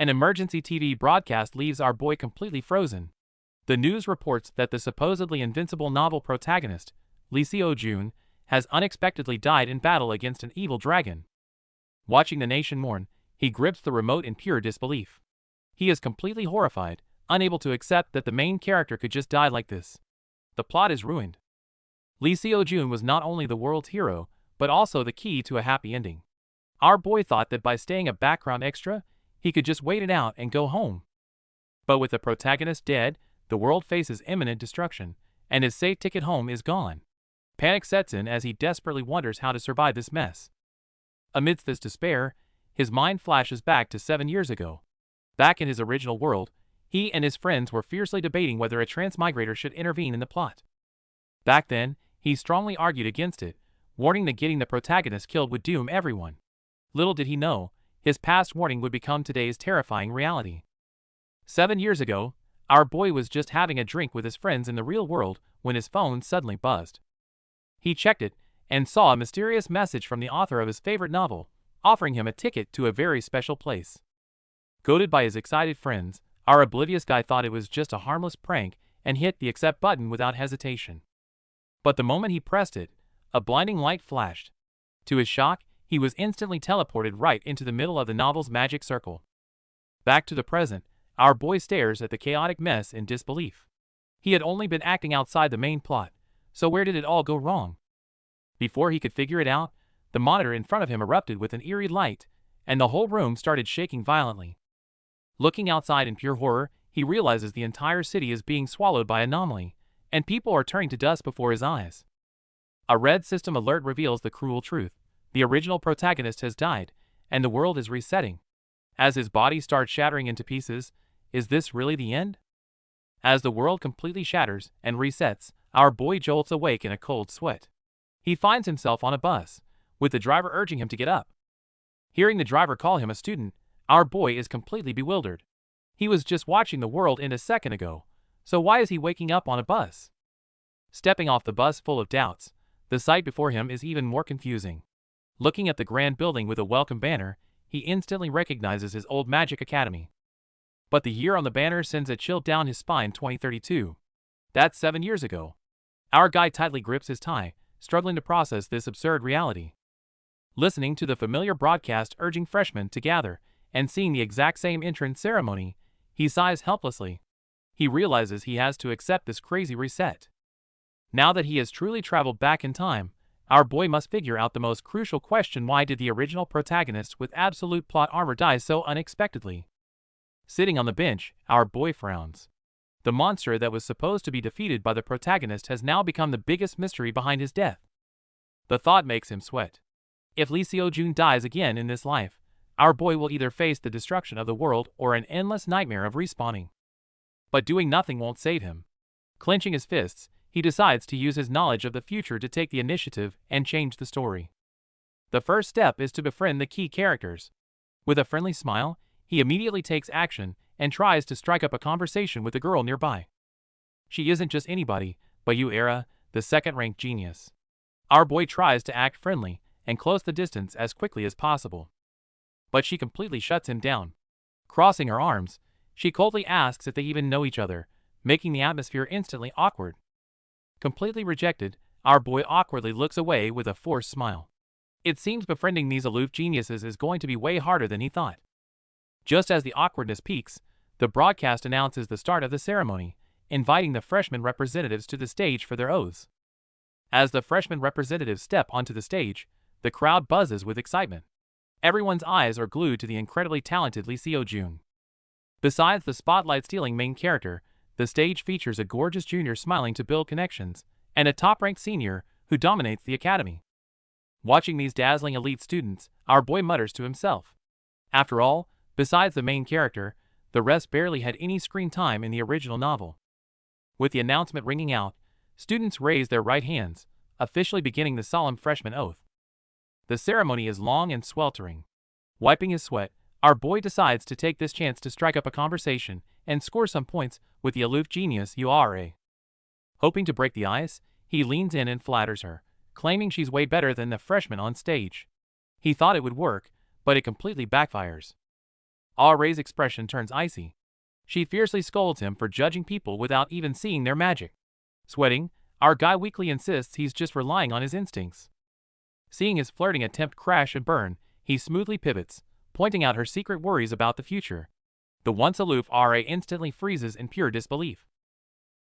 An emergency TV broadcast leaves our boy completely frozen. The news reports that the supposedly invincible novel protagonist, Lee Seo-jun, has unexpectedly died in battle against an evil dragon. Watching the nation mourn, he grips the remote in pure disbelief. He is completely horrified, unable to accept that the main character could just die like this. The plot is ruined. Lee Seo-jun was not only the world's hero, but also the key to a happy ending. Our boy thought that by staying a background extra, he could just wait it out and go home. But with the protagonist dead, the world faces imminent destruction, and his safe ticket home is gone. Panic sets in as he desperately wonders how to survive this mess. Amidst this despair, his mind flashes back to 7 years ago. Back in his original world, he and his friends were fiercely debating whether a transmigrator should intervene in the plot. Back then, he strongly argued against it, warning that getting the protagonist killed would doom everyone. Little did he know, his past warning would become today's terrifying reality. 7 years ago, our boy was just having a drink with his friends in the real world when his phone suddenly buzzed. He checked it and saw a mysterious message from the author of his favorite novel, offering him a ticket to a very special place. Goaded by his excited friends, our oblivious guy thought it was just a harmless prank and hit the accept button without hesitation. But the moment he pressed it, a blinding light flashed. To his shock, he was instantly teleported right into the middle of the novel's magic circle. Back to the present, our boy stares at the chaotic mess in disbelief. He had only been acting outside the main plot, so where did it all go wrong? Before he could figure it out, the monitor in front of him erupted with an eerie light, and the whole room started shaking violently. Looking outside in pure horror, he realizes the entire city is being swallowed by anomaly, and people are turning to dust before his eyes. A red system alert reveals the cruel truth. The original protagonist has died, and the world is resetting. As his body starts shattering into pieces, is this really the end? As the world completely shatters and resets, our boy jolts awake in a cold sweat. He finds himself on a bus, with the driver urging him to get up. Hearing the driver call him a student, our boy is completely bewildered. He was just watching the world end a second ago, so why is he waking up on a bus? Stepping off the bus full of doubts, the sight before him is even more confusing. Looking at the grand building with a welcome banner, he instantly recognizes his old magic academy. But the year on the banner sends a chill down his spine. 2032. That's 7 years ago. Our guy tightly grips his tie, struggling to process this absurd reality. Listening to the familiar broadcast urging freshmen to gather, and seeing the exact same entrance ceremony, he sighs helplessly. He realizes he has to accept this crazy reset. Now that he has truly traveled back in time, our boy must figure out the most crucial question: why did the original protagonist with absolute plot armor die so unexpectedly? Sitting on the bench, our boy frowns. The monster that was supposed to be defeated by the protagonist has now become the biggest mystery behind his death. The thought makes him sweat. If Lee Seo-jun dies again in this life, our boy will either face the destruction of the world or an endless nightmare of respawning. But doing nothing won't save him. Clenching his fists, he decides to use his knowledge of the future to take the initiative and change the story. The first step is to befriend the key characters. With a friendly smile, he immediately takes action and tries to strike up a conversation with the girl nearby. She isn't just anybody, but Yahello, the second-ranked genius. Our boy tries to act friendly and close the distance as quickly as possible. But she completely shuts him down. Crossing her arms, she coldly asks if they even know each other, making the atmosphere instantly awkward. Completely rejected, our boy awkwardly looks away with a forced smile. It seems befriending these aloof geniuses is going to be way harder than he thought. Just as the awkwardness peaks, the broadcast announces the start of the ceremony, inviting the freshman representatives to the stage for their oaths. As the freshman representatives step onto the stage, the crowd buzzes with excitement. Everyone's eyes are glued to the incredibly talented Lee Seo-jun. Besides the spotlight-stealing main character, the stage features a gorgeous junior smiling to build connections, and a top-ranked senior who dominates the academy. Watching these dazzling elite students, our boy mutters to himself. After all, besides the main character, the rest barely had any screen time in the original novel. With the announcement ringing out, students raise their right hands, officially beginning the solemn freshman oath. The ceremony is long and sweltering. Wiping his sweat, our boy decides to take this chance to strike up a conversation and score some points with the aloof genius Yahello. Hoping to break the ice, he leans in and flatters her, claiming she's way better than the freshman on stage. He thought it would work, but it completely backfires. Ray's expression turns icy. She fiercely scolds him for judging people without even seeing their magic. Sweating, our guy weakly insists he's just relying on his instincts. Seeing his flirting attempt crash and burn, he smoothly pivots, pointing out her secret worries about the future. The once aloof RA instantly freezes in pure disbelief.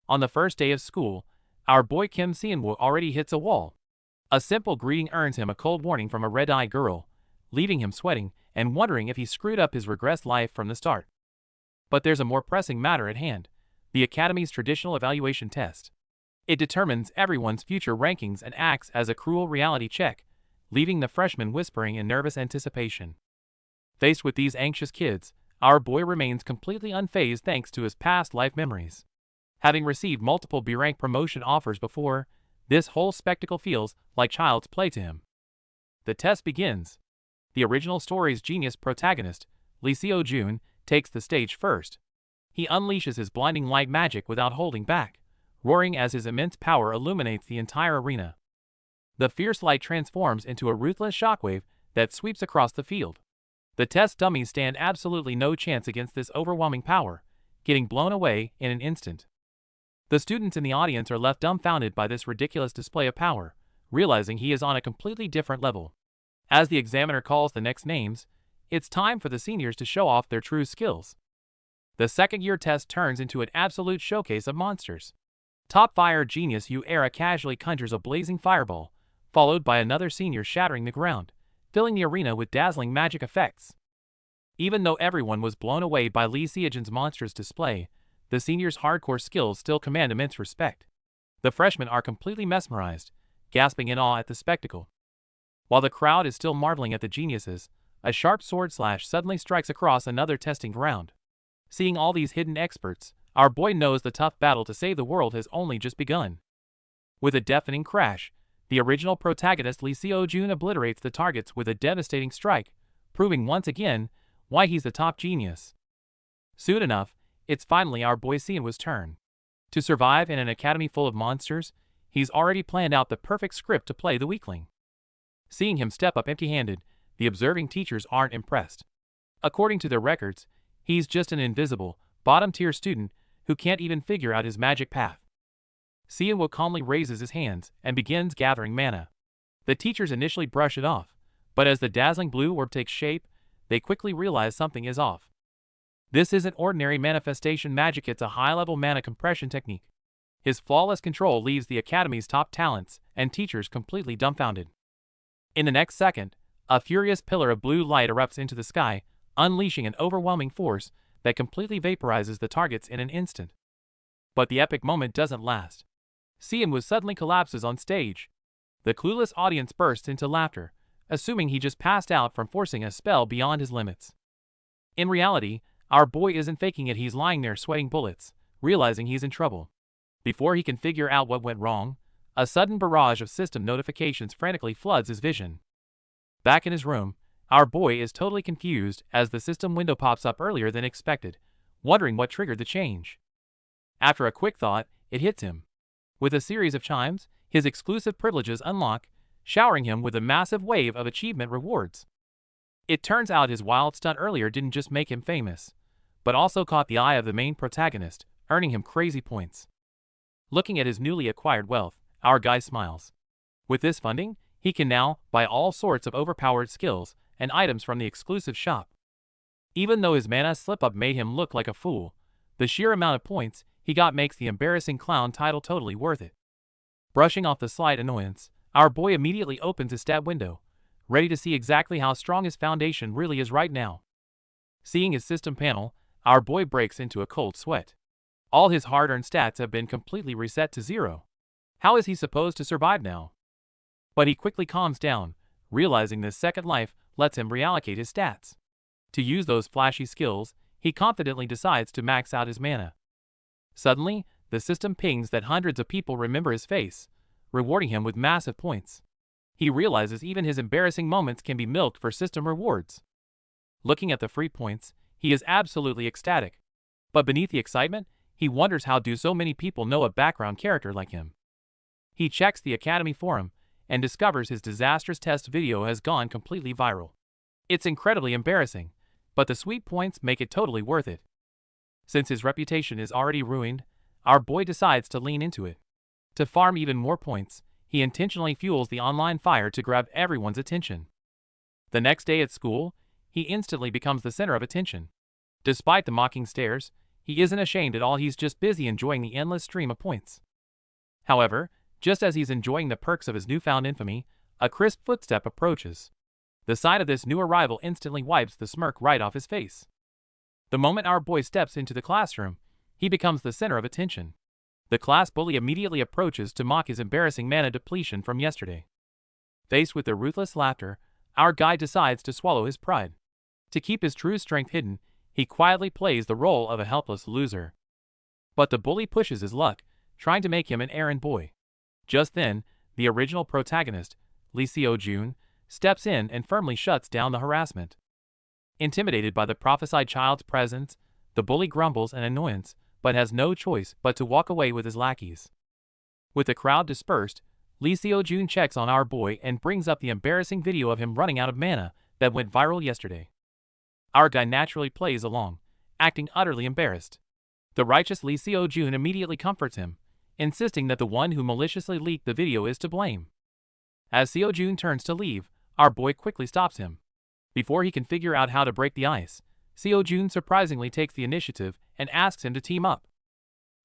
On the first day of school, our boy Kim Seonwoo already hits a wall. A simple greeting earns him a cold warning from a red-eyed girl, leaving him sweating and wondering if he screwed up his regressed life from the start. But there's a more pressing matter at hand: the Academy's traditional evaluation test. It determines everyone's future rankings and acts as a cruel reality check, leaving the freshmen whispering in nervous anticipation. Faced with these anxious kids, our boy remains completely unfazed thanks to his past life memories. Having received multiple B-rank promotion offers before, this whole spectacle feels like child's play to him. The test begins. The original story's genius protagonist, Lee Seo-joon, takes the stage first. He unleashes his blinding light magic without holding back, roaring as his immense power illuminates the entire arena. The fierce light transforms into a ruthless shockwave that sweeps across the field. The test dummies stand absolutely no chance against this overwhelming power, getting blown away in an instant. The students in the audience are left dumbfounded by this ridiculous display of power, realizing he is on a completely different level. As the examiner calls the next names, it's time for the seniors to show off their true skills. The second-year test turns into an absolute showcase of monsters. Top fire genius Era casually conjures a blazing fireball, followed by another senior shattering the ground, filling the arena with dazzling magic effects. Even though everyone was blown away by Lee Seo-joon's monstrous display, the seniors' hardcore skills still command immense respect. The freshmen are completely mesmerized, gasping in awe at the spectacle. While the crowd is still marveling at the geniuses, a sharp sword slash suddenly strikes across another testing ground. Seeing all these hidden experts, our boy knows the tough battle to save the world has only just begun. With a deafening crash, the original protagonist Lee Seo-joon obliterates the targets with a devastating strike, proving once again why he's the top genius. Soon enough, it's finally our boy Seonwoo's turn. To survive in an academy full of monsters, he's already planned out the perfect script to play the weakling. Seeing him step up empty-handed, the observing teachers aren't impressed. According to their records, he's just an invisible, bottom-tier student who can't even figure out his magic path. Seonwoo calmly raises his hands and begins gathering mana. The teachers initially brush it off, but as the dazzling blue orb takes shape, they quickly realize something is off. This isn't ordinary manifestation magic, it's a high-level mana compression technique. His flawless control leaves the Academy's top talents and teachers completely dumbfounded. In the next second, a furious pillar of blue light erupts into the sky, unleashing an overwhelming force that completely vaporizes the targets in an instant. But the epic moment doesn't last. Seonwoo suddenly collapses on stage. The clueless audience bursts into laughter, assuming he just passed out from forcing a spell beyond his limits. In reality, our boy isn't faking it, he's lying there sweating bullets, realizing he's in trouble. Before he can figure out what went wrong, a sudden barrage of system notifications frantically floods his vision. Back in his room, our boy is totally confused as the system window pops up earlier than expected, wondering what triggered the change. After a quick thought, it hits him. With a series of chimes, his exclusive privileges unlock, showering him with a massive wave of achievement rewards. It turns out his wild stunt earlier didn't just make him famous, but also caught the eye of the main protagonist, earning him crazy points. Looking at his newly acquired wealth, our guy smiles. With this funding, he can now buy all sorts of overpowered skills and items from the exclusive shop. Even though his mana slip-up made him look like a fool, the sheer amount of points he got makes the embarrassing clown title totally worth it. Brushing off the slight annoyance, our boy immediately opens his stat window, ready to see exactly how strong his foundation really is right now. Seeing his system panel, our boy breaks into a cold sweat. All his hard-earned stats have been completely reset to 0. How is he supposed to survive now? But he quickly calms down, realizing this second life lets him reallocate his stats. To use those flashy skills, he confidently decides to max out his mana. Suddenly, the system pings that hundreds of people remember his face, rewarding him with massive points. He realizes even his embarrassing moments can be milked for system rewards. Looking at the free points, he is absolutely ecstatic. But beneath the excitement, he wonders how do so many people know a background character like him. He checks the Academy forum and discovers his disastrous test video has gone completely viral. It's incredibly embarrassing, but the sweet points make it totally worth it. Since his reputation is already ruined, our boy decides to lean into it. To farm even more points, he intentionally fuels the online fire to grab everyone's attention. The next day at school, he instantly becomes the center of attention. Despite the mocking stares, he isn't ashamed at all, he's just busy enjoying the endless stream of points. However, just as he's enjoying the perks of his newfound infamy, a crisp footstep approaches. The sight of this new arrival instantly wipes the smirk right off his face. The moment our boy steps into the classroom, he becomes the center of attention. The class bully immediately approaches to mock his embarrassing mana depletion from yesterday. Faced with their ruthless laughter, our guy decides to swallow his pride. To keep his true strength hidden, he quietly plays the role of a helpless loser. But the bully pushes his luck, trying to make him an errand boy. Just then, the original protagonist, Lee Seo-jun, steps in and firmly shuts down the harassment. Intimidated by the prophesied child's presence, the bully grumbles in annoyance, but has no choice but to walk away with his lackeys. With the crowd dispersed, Lee Seo-jun checks on our boy and brings up the embarrassing video of him running out of mana that went viral yesterday. Our guy naturally plays along, acting utterly embarrassed. The righteous Lee Seo-jun immediately comforts him, insisting that the one who maliciously leaked the video is to blame. As Seo-jun turns to leave, our boy quickly stops him. Before he can figure out how to break the ice, Seo-jun surprisingly takes the initiative and asks him to team up.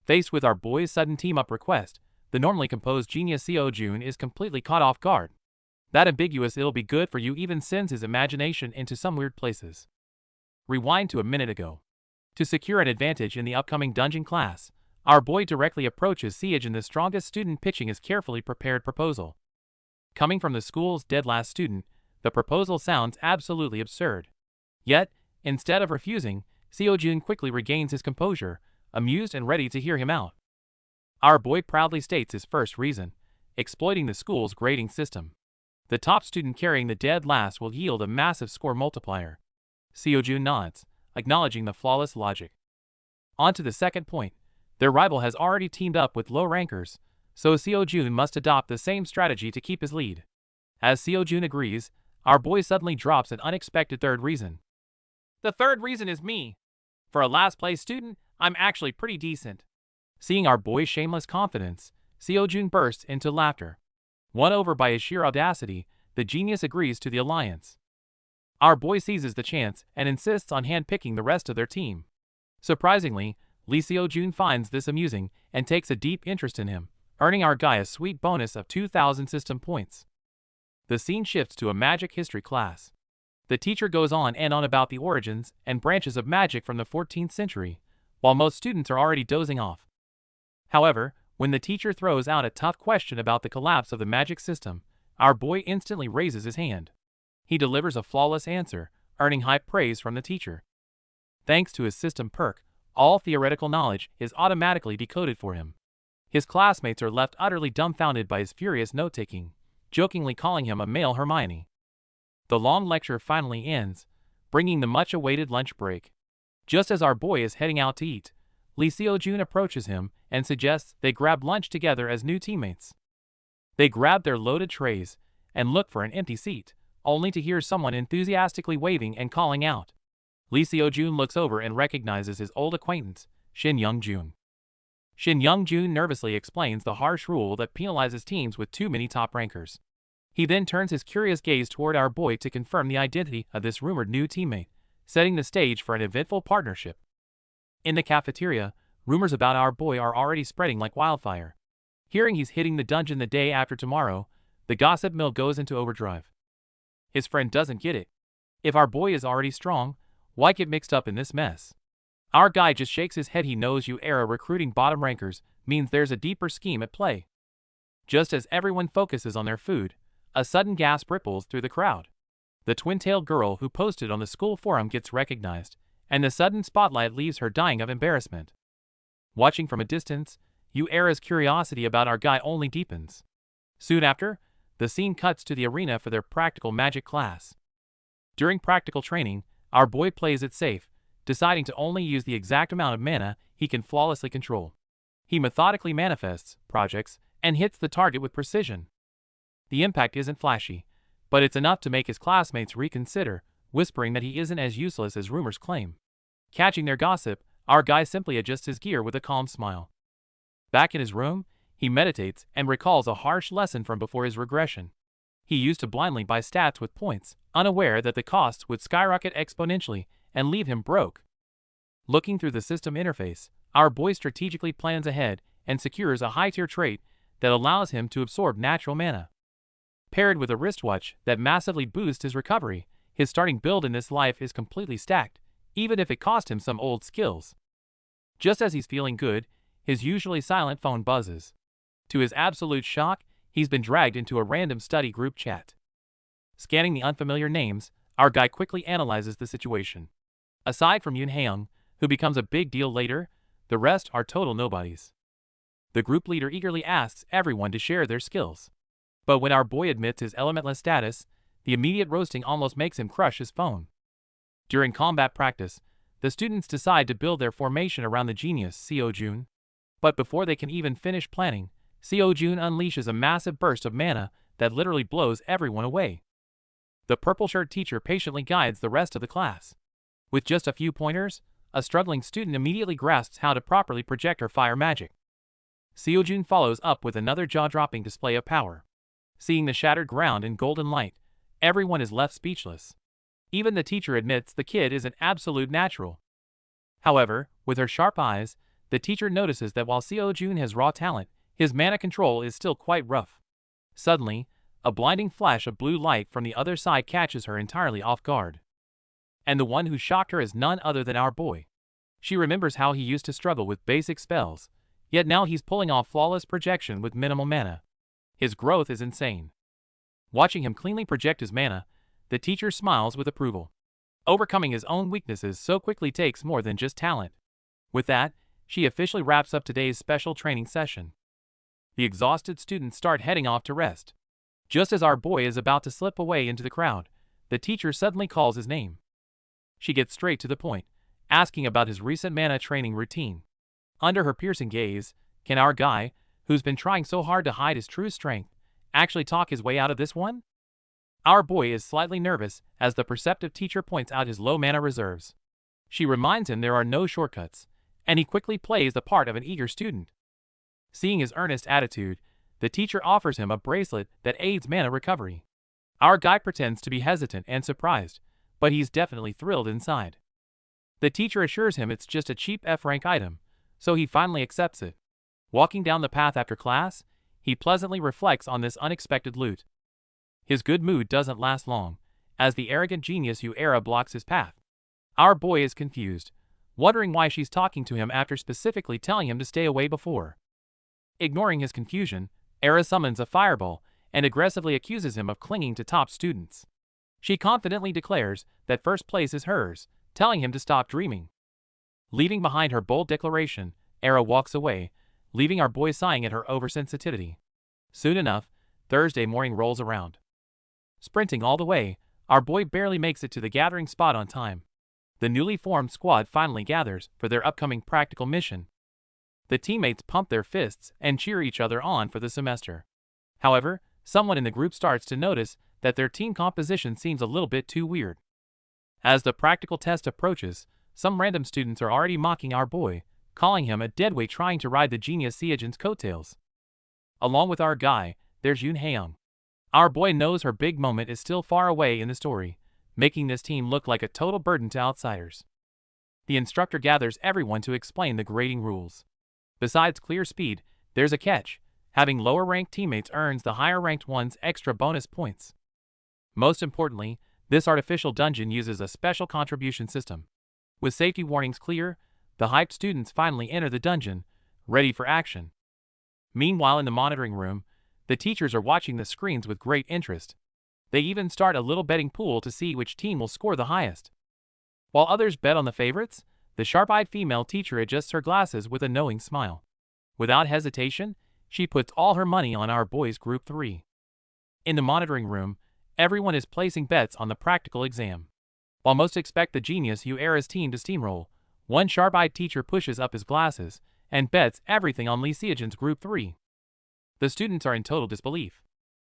Faced with our boy's sudden team-up request, the normally composed genius Seo-jun is completely caught off guard. That ambiguous "it'll be good for you" even sends his imagination into some weird places. Rewind to a minute ago. To secure an advantage in the upcoming dungeon class, our boy directly approaches Seo-jun, the strongest student, pitching his carefully prepared proposal. Coming from the school's dead last student, the proposal sounds absolutely absurd. Yet, instead of refusing, Seo-jun quickly regains his composure, amused and ready to hear him out. Our boy proudly states his first reason: exploiting the school's grading system. The top student carrying the dead last will yield a massive score multiplier. Seo-jun nods, acknowledging the flawless logic. On to the second point. Their rival has already teamed up with low rankers, so Seo-jun must adopt the same strategy to keep his lead. As Seo-jun agrees, our boy suddenly drops an unexpected third reason. The third reason is me. For a last place student, I'm actually pretty decent. Seeing our boy's shameless confidence, Seo-jun bursts into laughter. Won over by his sheer audacity, the genius agrees to the alliance. Our boy seizes the chance and insists on handpicking the rest of their team. Surprisingly, Lee Seo-jun finds this amusing and takes a deep interest in him, earning our guy a sweet bonus of 2,000 system points. The scene shifts to a magic history class. The teacher goes on and on about the origins and branches of magic from the 14th century, while most students are already dozing off. However, when the teacher throws out a tough question about the collapse of the magic system, our boy instantly raises his hand. He delivers a flawless answer, earning high praise from the teacher. Thanks to his system perk, all theoretical knowledge is automatically decoded for him. His classmates are left utterly dumbfounded by his furious note-taking, jokingly calling him a male Hermione. The long lecture finally ends, bringing the much-awaited lunch break. Just as our boy is heading out to eat, Lee Seo-jun approaches him and suggests they grab lunch together as new teammates. They grab their loaded trays and look for an empty seat, only to hear someone enthusiastically waving and calling out. Lee Seo-jun looks over and recognizes his old acquaintance, Shin Young-jun. Shin Young-jun nervously explains the harsh rule that penalizes teams with too many top rankers. He then turns his curious gaze toward our boy to confirm the identity of this rumored new teammate, setting the stage for an eventful partnership. In the cafeteria, rumors about our boy are already spreading like wildfire. Hearing he's hitting the dungeon the day after tomorrow, the gossip mill goes into overdrive. His friend doesn't get it. If our boy is already strong, why get mixed up in this mess? Our guy just shakes his head. He knows era recruiting bottom rankers means there's a deeper scheme at play. Just as everyone focuses on their food, a sudden gasp ripples through the crowd. The twin-tailed girl who posted on the school forum gets recognized, and the sudden spotlight leaves her dying of embarrassment. Watching from a distance, era's curiosity about our guy only deepens. Soon after, the scene cuts to the arena for their practical magic class. During practical training, our boy plays it safe, deciding to only use the exact amount of mana he can flawlessly control. He methodically manifests, projects, and hits the target with precision. The impact isn't flashy, but it's enough to make his classmates reconsider whispering that he isn't as useless as rumors claim. Catching their gossip, our guy simply adjusts his gear with a calm smile. Back in his room, he meditates and recalls a harsh lesson from before his regression. He used to blindly buy stats with points, unaware that the costs would skyrocket exponentially and leave him broke. Looking through the system interface, our boy strategically plans ahead and secures a high-tier trait that allows him to absorb natural mana. Paired with a wristwatch that massively boosts his recovery, his starting build in this life is completely stacked, even if it cost him some old skills. Just as he's feeling good, his usually silent phone buzzes. To his absolute shock, he's been dragged into a random study group chat. Scanning the unfamiliar names, our guy quickly analyzes the situation. Aside from Yoon Haeyoung, who becomes a big deal later, the rest are total nobodies. The group leader eagerly asks everyone to share their skills. But when our boy admits his elementless status, the immediate roasting almost makes him crush his phone. During combat practice, the students decide to build their formation around the genius Seo-jun. But before they can even finish planning, Seo-jun unleashes a massive burst of mana that literally blows everyone away. The purple shirt teacher patiently guides the rest of the class. With just a few pointers, a struggling student immediately grasps how to properly project her fire magic. Seo-jun follows up with another jaw-dropping display of power. Seeing the shattered ground in golden light, everyone is left speechless. Even the teacher admits the kid is an absolute natural. However, with her sharp eyes, the teacher notices that while Seo-jun has raw talent, his mana control is still quite rough. Suddenly, a blinding flash of blue light from the other side catches her entirely off guard. And the one who shocked her is none other than our boy. She remembers how he used to struggle with basic spells, yet now he's pulling off flawless projection with minimal mana. His growth is insane. Watching him cleanly project his mana, the teacher smiles with approval. Overcoming his own weaknesses so quickly takes more than just talent. With that, she officially wraps up today's special training session. The exhausted students start heading off to rest. Just as our boy is about to slip away into the crowd, the teacher suddenly calls his name. She gets straight to the point, asking about his recent mana training routine. Under her piercing gaze, can our guy, who's been trying so hard to hide his true strength, actually talk his way out of this one? Our boy is slightly nervous as the perceptive teacher points out his low mana reserves. She reminds him there are no shortcuts, and he quickly plays the part of an eager student. Seeing his earnest attitude, the teacher offers him a bracelet that aids mana recovery. Our guy pretends to be hesitant and surprised, but he's definitely thrilled inside. The teacher assures him it's just a cheap F-rank item, so he finally accepts it. Walking down the path after class, he pleasantly reflects on this unexpected loot. His good mood doesn't last long, as the arrogant genius Yahello blocks his path. Our boy is confused, wondering why she's talking to him after specifically telling him to stay away before. Ignoring his confusion, Era summons a fireball and aggressively accuses him of clinging to top students. She confidently declares that first place is hers, telling him to stop dreaming. Leaving behind her bold declaration, Era walks away, leaving our boy sighing at her oversensitivity. Soon enough, Thursday morning rolls around. Sprinting all the way, our boy barely makes it to the gathering spot on time. The newly formed squad finally gathers for their upcoming practical mission. The teammates pump their fists and cheer each other on for the semester. However, someone in the group starts to notice that their team composition seems a little bit too weird. As the practical test approaches, some random students are already mocking our boy, calling him a deadweight trying to ride the genius Seo-jun's coattails. Along with our guy, there's Yoon Haeyoung. Our boy knows her big moment is still far away in the story, making this team look like a total burden to outsiders. The instructor gathers everyone to explain the grading rules. Besides clear speed, there's a catch. Having lower-ranked teammates earns the higher-ranked ones extra bonus points. Most importantly, this artificial dungeon uses a special contribution system. With safety warnings clear, the hyped students finally enter the dungeon, ready for action. Meanwhile, in the monitoring room, the teachers are watching the screens with great interest. They even start a little betting pool to see which team will score the highest. While others bet on the favorites, the sharp-eyed female teacher adjusts her glasses with a knowing smile. Without hesitation, she puts all her money on our boys' Group 3. In the monitoring room, everyone is placing bets on the practical exam. While most expect the genius Yahello's team to steamroll, one sharp-eyed teacher pushes up his glasses and bets everything on Lee Seo-jun's Group 3. The students are in total disbelief.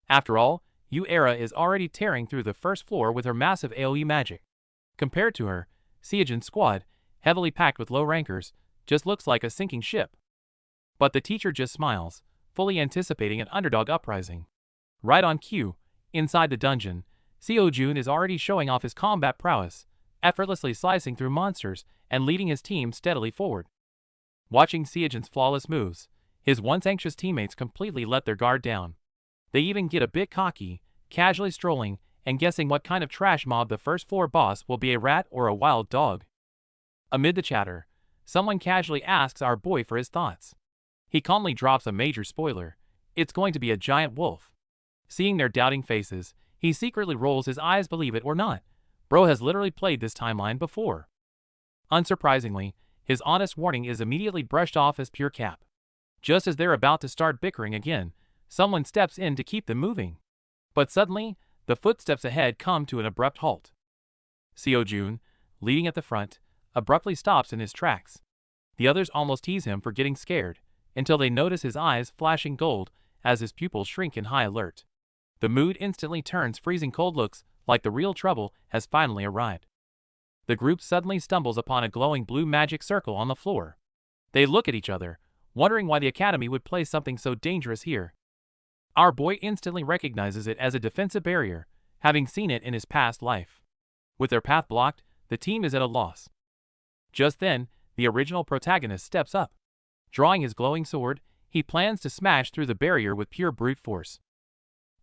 After all, Yahello is already tearing through the first floor with her massive AoE magic. Compared to her, Seojun's squad, heavily packed with low rankers, just looks like a sinking ship. But the teacher just smiles, fully anticipating an underdog uprising. Right on cue, inside the dungeon, Seojun is already showing off his combat prowess, effortlessly slicing through monsters and leading his team steadily forward. Watching Seojun's flawless moves, his once anxious teammates completely let their guard down. They even get a bit cocky, casually strolling and guessing what kind of trash mob the first floor boss will be, a rat or a wild dog. Amid the chatter, someone casually asks our boy for his thoughts. He calmly drops a major spoiler: it's going to be a giant wolf. Seeing their doubting faces, he secretly rolls his eyes. Believe it or not, bro has literally played this timeline before. Unsurprisingly, his honest warning is immediately brushed off as pure cap. Just as they're about to start bickering again, someone steps in to keep them moving. But suddenly, the footsteps ahead come to an abrupt halt. Seojun, leading at the front, abruptly stops in his tracks. The others almost tease him for getting scared, until they notice his eyes flashing gold as his pupils shrink in high alert. The mood instantly turns freezing cold. Looks like the real trouble has finally arrived. The group suddenly stumbles upon a glowing blue magic circle on the floor. They look at each other, wondering why the academy would place something so dangerous here. Our boy instantly recognizes it as a defensive barrier, having seen it in his past life. With their path blocked, the team is at a loss. Just then, the original protagonist steps up. Drawing his glowing sword, he plans to smash through the barrier with pure brute force.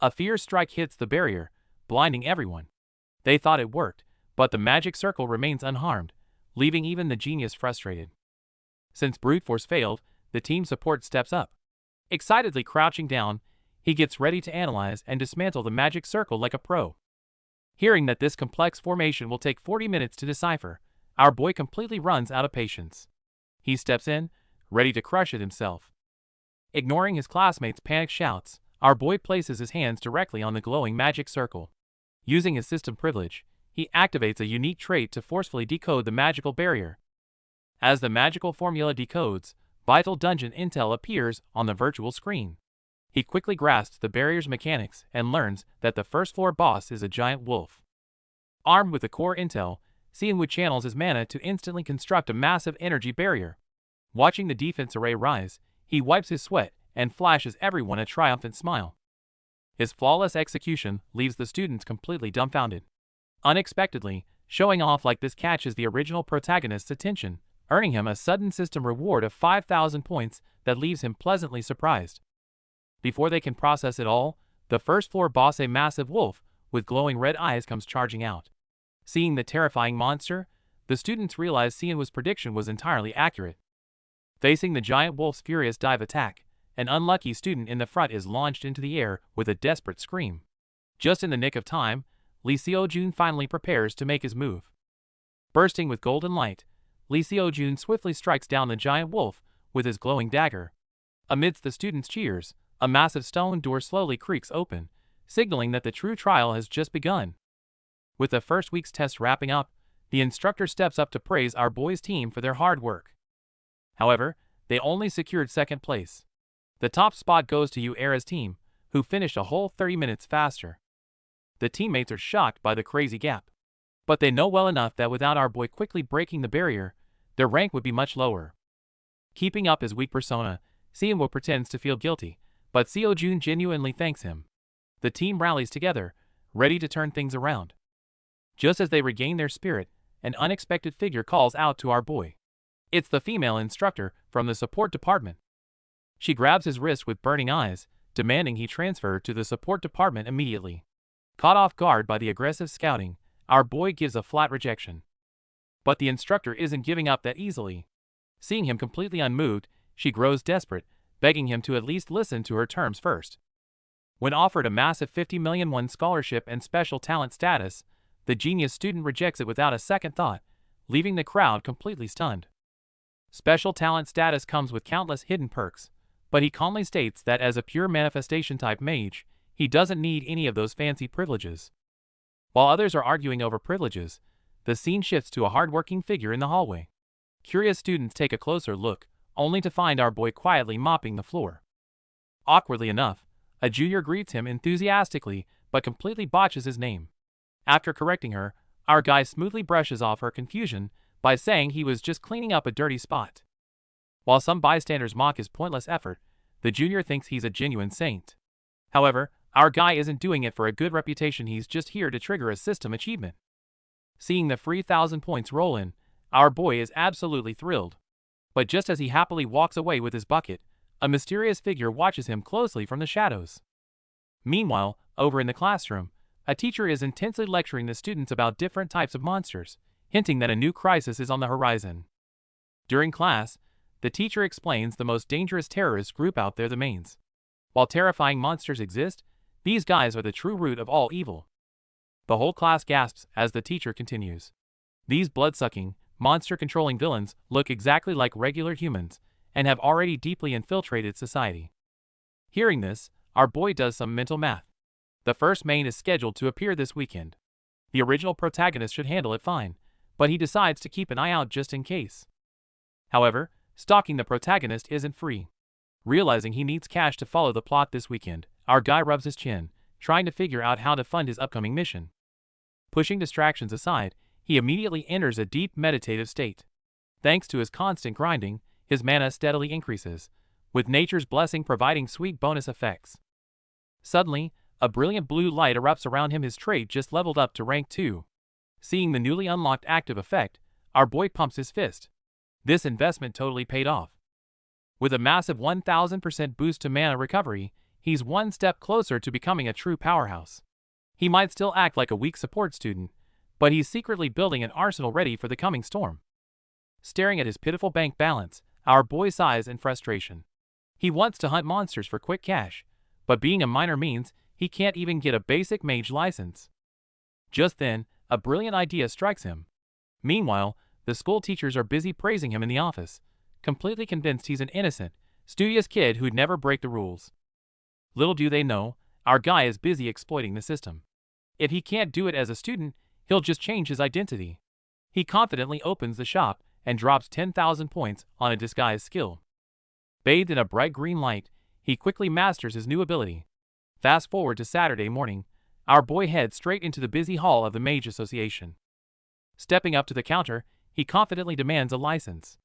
A fierce strike hits the barrier, blinding everyone. They thought it worked, but the magic circle remains unharmed, leaving even the genius frustrated. Since brute force failed, the team support steps up. Excitedly crouching down, he gets ready to analyze and dismantle the magic circle like a pro. Hearing that this complex formation will take 40 minutes to decipher, our boy completely runs out of patience. He steps in, ready to crush it himself. Ignoring his classmates' panicked shouts, our boy places his hands directly on the glowing magic circle. Using his system privilege, he activates a unique trait to forcefully decode the magical barrier. As the magical formula decodes, vital dungeon intel appears on the virtual screen. He quickly grasps the barrier's mechanics and learns that the first floor boss is a giant wolf. Armed with the core intel, Seonwoo channels his mana to instantly construct a massive energy barrier. Watching the defense array rise, he wipes his sweat and flashes everyone a triumphant smile. His flawless execution leaves the students completely dumbfounded. Unexpectedly, showing off like this catches the original protagonist's attention, earning him a sudden system reward of 5,000 points that leaves him pleasantly surprised. Before they can process it all, the first floor boss, a massive wolf with glowing red eyes, comes charging out. Seeing the terrifying monster, the students realize Seonwoo's prediction was entirely accurate. Facing the giant wolf's furious dive attack, an unlucky student in the front is launched into the air with a desperate scream. Just in the nick of time, Lee Seojun finally prepares to make his move. Bursting with golden light, Lee Seojun swiftly strikes down the giant wolf with his glowing dagger. Amidst the students' cheers, a massive stone door slowly creaks open, signaling that the true trial has just begun. With the first week's test wrapping up, the instructor steps up to praise our boys' team for their hard work. However, they only secured second place. The top spot goes to Era's team, who finished a whole 30 minutes faster. The teammates are shocked by the crazy gap. But they know well enough that without our boy quickly breaking the barrier, their rank would be much lower. Keeping up his weak persona, Seonwoo pretends to feel guilty, but Seojun genuinely thanks him. The team rallies together, ready to turn things around. Just as they regain their spirit, an unexpected figure calls out to our boy. It's the female instructor from the support department. She grabs his wrist with burning eyes, demanding he transfer to the support department immediately. Caught off guard by the aggressive scouting, our boy gives a flat rejection. But the instructor isn't giving up that easily. Seeing him completely unmoved, she grows desperate, begging him to at least listen to her terms first. When offered a massive 50 million won scholarship and special talent status, the genius student rejects it without a second thought, leaving the crowd completely stunned. Special talent status comes with countless hidden perks, but he calmly states that as a pure manifestation type mage, he doesn't need any of those fancy privileges. While others are arguing over privileges, the scene shifts to a hardworking figure in the hallway. Curious students take a closer look, only to find our boy quietly mopping the floor. Awkwardly enough, a junior greets him enthusiastically but completely botches his name. After correcting her, our guy smoothly brushes off her confusion by saying he was just cleaning up a dirty spot. While some bystanders mock his pointless effort, the junior thinks he's a genuine saint. However, our guy isn't doing it for a good reputation, he's just here to trigger a system achievement. Seeing the free 1,000 points roll in, our boy is absolutely thrilled. But just as he happily walks away with his bucket, a mysterious figure watches him closely from the shadows. Meanwhile, over in the classroom, a teacher is intensely lecturing the students about different types of monsters, hinting that a new crisis is on the horizon. During class, the teacher explains the most dangerous terrorist group out there, the Mains. While terrifying monsters exist, these guys are the true root of all evil. The whole class gasps as the teacher continues. These blood-sucking, monster-controlling villains look exactly like regular humans and have already deeply infiltrated society. Hearing this, our boy does some mental math. The first main is scheduled to appear this weekend. The original protagonist should handle it fine, but he decides to keep an eye out just in case. However, stalking the protagonist isn't free. Realizing he needs cash to follow the plot this weekend, our guy rubs his chin, trying to figure out how to fund his upcoming mission. Pushing distractions aside, he immediately enters a deep meditative state. Thanks to his constant grinding, his mana steadily increases, with nature's blessing providing sweet bonus effects. Suddenly, a brilliant blue light erupts around him, his trait just leveled up to rank 2. Seeing the newly unlocked active effect, our boy pumps his fist. This investment totally paid off. With a massive 1000% boost to mana recovery, he's one step closer to becoming a true powerhouse. He might still act like a weak support student, but he's secretly building an arsenal ready for the coming storm. Staring at his pitiful bank balance, our boy sighs in frustration. He wants to hunt monsters for quick cash, but being a minor means he can't even get a basic mage license. Just then, a brilliant idea strikes him. Meanwhile, the school teachers are busy praising him in the office, completely convinced he's an innocent, studious kid who'd never break the rules. Little do they know, our guy is busy exploiting the system. If he can't do it as a student, he'll just change his identity. He confidently opens the shop and drops 10,000 points on a disguise skill. Bathed in a bright green light, he quickly masters his new ability. Fast forward to Saturday morning, our boy heads straight into the busy hall of the Mage Association. Stepping up to the counter, he confidently demands a license.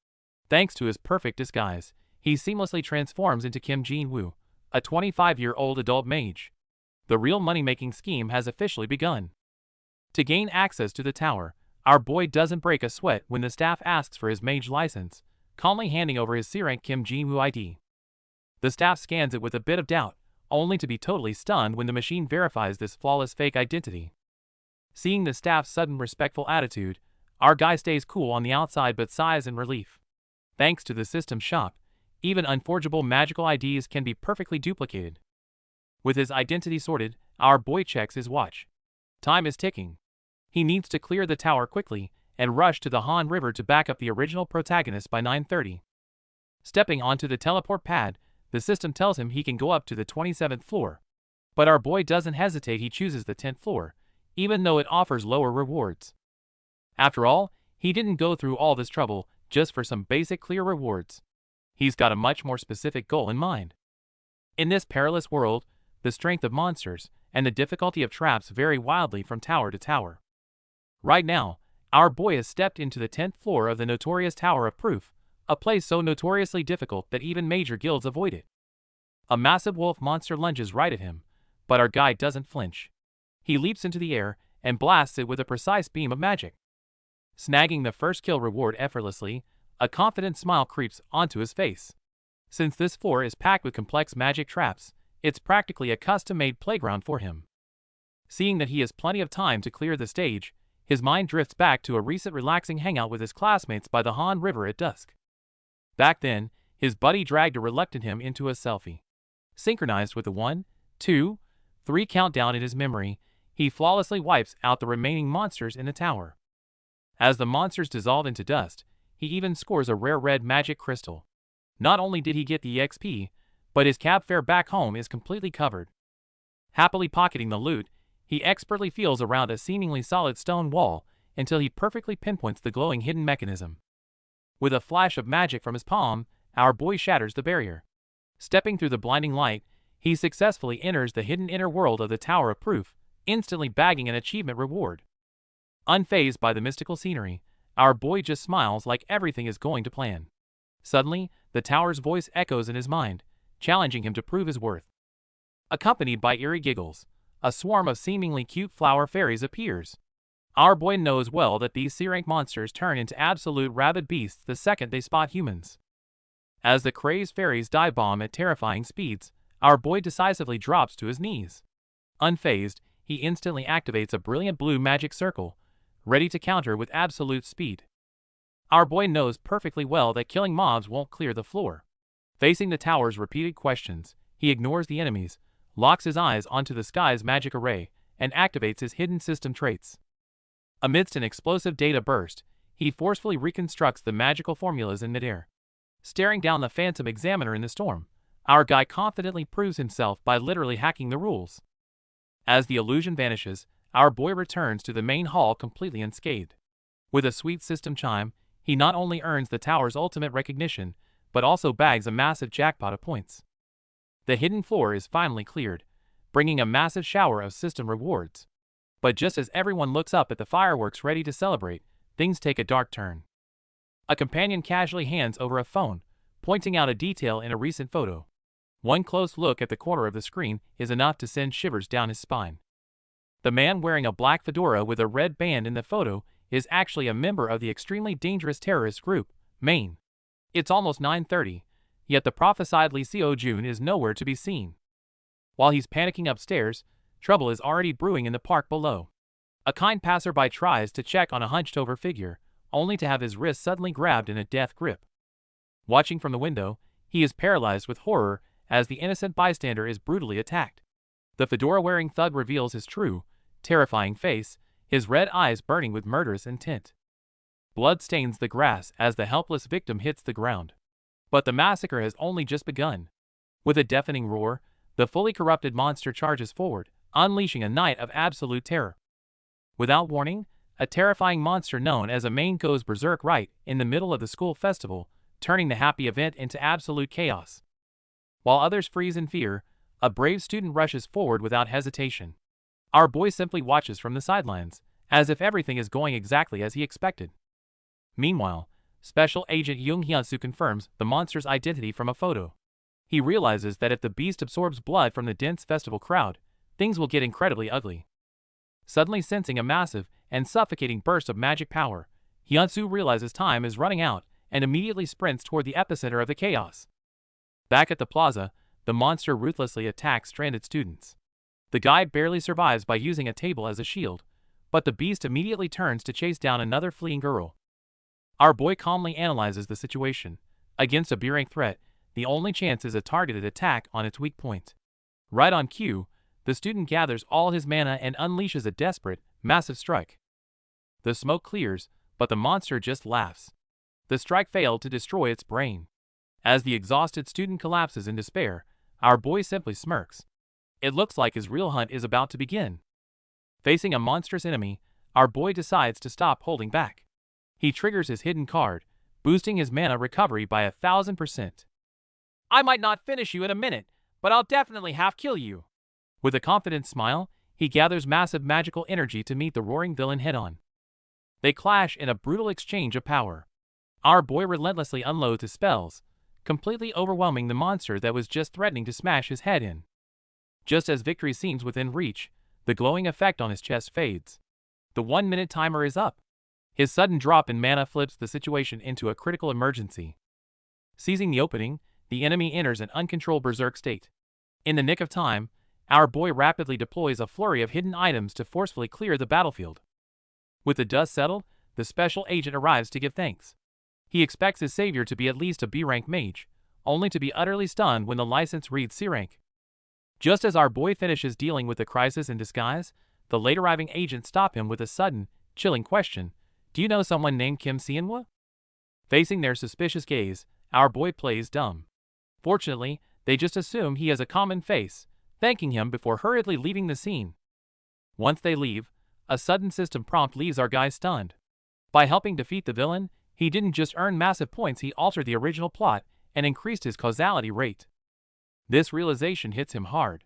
Thanks to his perfect disguise, he seamlessly transforms into Kim Jin-woo, a 25-year-old adult mage. The real money-making scheme has officially begun. To gain access to the tower, our boy doesn't break a sweat when the staff asks for his mage license, calmly handing over his C-rank Kim Jin-woo ID. The staff scans it with a bit of doubt, only to be totally stunned when the machine verifies this flawless fake identity. Seeing the staff's sudden respectful attitude, our guy stays cool on the outside but sighs in relief. Thanks to the system shop, even unforgeable magical IDs can be perfectly duplicated. With his identity sorted, our boy checks his watch. Time is ticking. He needs to clear the tower quickly and rush to the Han River to back up the original protagonist by 9:30. Stepping onto the teleport pad, the system tells him he can go up to the 27th floor. But our boy doesn't hesitate, he chooses the 10th floor, even though it offers lower rewards. After all, he didn't go through all this trouble just for some basic clear rewards. He's got a much more specific goal in mind. In this perilous world, the strength of monsters and the difficulty of traps vary wildly from tower to tower. Right now, our boy has stepped into the 10th floor of the notorious Tower of Proof, a place so notoriously difficult that even major guilds avoid it. A massive wolf monster lunges right at him, but our guy doesn't flinch. He leaps into the air and blasts it with a precise beam of magic. Snagging the first kill reward effortlessly, a confident smile creeps onto his face. Since this floor is packed with complex magic traps, it's practically a custom-made playground for him. Seeing that he has plenty of time to clear the stage, his mind drifts back to a recent relaxing hangout with his classmates by the Han River at dusk. Back then, his buddy dragged a reluctant him into a selfie. Synchronized with the 1, 2, 3 countdown in his memory, he flawlessly wipes out the remaining monsters in the tower. As the monsters dissolve into dust, he even scores a rare red magic crystal. Not only did he get the XP, but his cab fare back home is completely covered. Happily pocketing the loot, he expertly feels around a seemingly solid stone wall until he perfectly pinpoints the glowing hidden mechanism. With a flash of magic from his palm, our boy shatters the barrier. Stepping through the blinding light, he successfully enters the hidden inner world of the Tower of Proof, instantly bagging an achievement reward. Unfazed by the mystical scenery, our boy just smiles like everything is going to plan. Suddenly, the tower's voice echoes in his mind, challenging him to prove his worth. Accompanied by eerie giggles, a swarm of seemingly cute flower fairies appears. Our boy knows well that these C-rank monsters turn into absolute rabid beasts the second they spot humans. As the crazed fairies dive bomb at terrifying speeds, our boy decisively drops to his knees. Unfazed, he instantly activates a brilliant blue magic circle, ready to counter with absolute speed. Our boy knows perfectly well that killing mobs won't clear the floor. Facing the tower's repeated questions, he ignores the enemies, locks his eyes onto the sky's magic array, and activates his hidden system traits. Amidst an explosive data burst, he forcefully reconstructs the magical formulas in midair. Staring down the phantom examiner in the storm, our guy confidently proves himself by literally hacking the rules. As the illusion vanishes, our boy returns to the main hall completely unscathed. With a sweet system chime, he not only earns the tower's ultimate recognition, but also bags a massive jackpot of points. The hidden floor is finally cleared, bringing a massive shower of system rewards. But just as everyone looks up at the fireworks ready to celebrate, things take a dark turn. A companion casually hands over a phone, pointing out a detail in a recent photo. One close look at the corner of the screen is enough to send shivers down his spine. The man wearing a black fedora with a red band in the photo is actually a member of the extremely dangerous terrorist group, Maine. It's almost 9:30, yet the prophesied Lee Seo-jun is nowhere to be seen. While he's panicking upstairs, trouble is already brewing in the park below. A kind passerby tries to check on a hunched-over figure, only to have his wrist suddenly grabbed in a death grip. Watching from the window, he is paralyzed with horror as the innocent bystander is brutally attacked. The fedora-wearing thug reveals his true, terrifying face, his red eyes burning with murderous intent. Blood stains the grass as the helpless victim hits the ground. But the massacre has only just begun. With a deafening roar, the fully corrupted monster charges forward, unleashing a night of absolute terror. Without warning, a terrifying monster known as a Maine goes berserk right in the middle of the school festival, turning the happy event into absolute chaos. While others freeze in fear, a brave student rushes forward without hesitation. Our boy simply watches from the sidelines, as if everything is going exactly as he expected. Meanwhile, Special Agent Jung Hyun-soo confirms the monster's identity from a photo. He realizes that if the beast absorbs blood from the dense festival crowd, things will get incredibly ugly. Suddenly sensing a massive and suffocating burst of magic power, Hyun-soo realizes time is running out and immediately sprints toward the epicenter of the chaos. Back at the plaza, the monster ruthlessly attacks stranded students. The guy barely survives by using a table as a shield, but the beast immediately turns to chase down another fleeing girl. Our boy calmly analyzes the situation. Against a B-rank threat, the only chance is a targeted attack on its weak point. Right on cue, the student gathers all his mana and unleashes a desperate, massive strike. The smoke clears, but the monster just laughs. The strike failed to destroy its brain. As the exhausted student collapses in despair, our boy simply smirks. It looks like his real hunt is about to begin. Facing a monstrous enemy, our boy decides to stop holding back. He triggers his hidden card, boosting his mana recovery by 1,000%. I might not finish you in a minute, but I'll definitely half-kill you. With a confident smile, he gathers massive magical energy to meet the roaring villain head-on. They clash in a brutal exchange of power. Our boy relentlessly unloads his spells, completely overwhelming the monster that was just threatening to smash his head in. Just as victory seems within reach, the glowing effect on his chest fades. The 1-minute timer is up. His sudden drop in mana flips the situation into a critical emergency. Seizing the opening, the enemy enters an uncontrolled berserk state. In the nick of time, our boy rapidly deploys a flurry of hidden items to forcefully clear the battlefield. With the dust settled, the special agent arrives to give thanks. He expects his savior to be at least a B-rank mage, only to be utterly stunned when the license reads C-rank. Just as our boy finishes dealing with the crisis in disguise, the late-arriving agents stop him with a sudden, chilling question. Do you know someone named Kim Seonwa? Facing their suspicious gaze, our boy plays dumb. Fortunately, they just assume he has a common face, thanking him before hurriedly leaving the scene. Once they leave, a sudden system prompt leaves our guy stunned. By helping defeat the villain, he didn't just earn massive points, he altered the original plot and increased his causality rate. This realization hits him hard.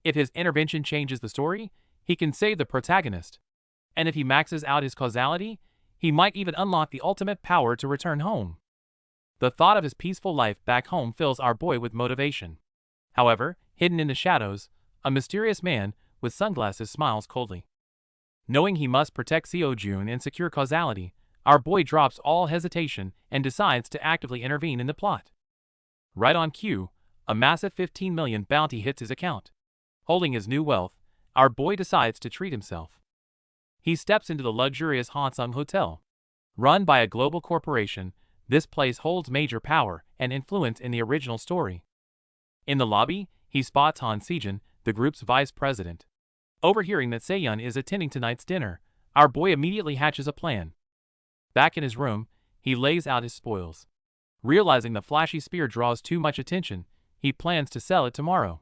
If his intervention changes the story, he can save the protagonist. And if he maxes out his causality, he might even unlock the ultimate power to return home. The thought of his peaceful life back home fills our boy with motivation. However, hidden in the shadows, a mysterious man with sunglasses smiles coldly. Knowing he must protect Seo-jun and secure causality, our boy drops all hesitation and decides to actively intervene in the plot. Right on cue, a massive 15 million bounty hits his account. Holding his new wealth, our boy decides to treat himself. He steps into the luxurious Hansung Hotel. Run by a global corporation, this place holds major power and influence in the original story. In the lobby, he spots Han Sejun, the group's vice president. Overhearing that Seyun is attending tonight's dinner, our boy immediately hatches a plan. Back in his room, he lays out his spoils. Realizing the flashy spear draws too much attention, he plans to sell it tomorrow.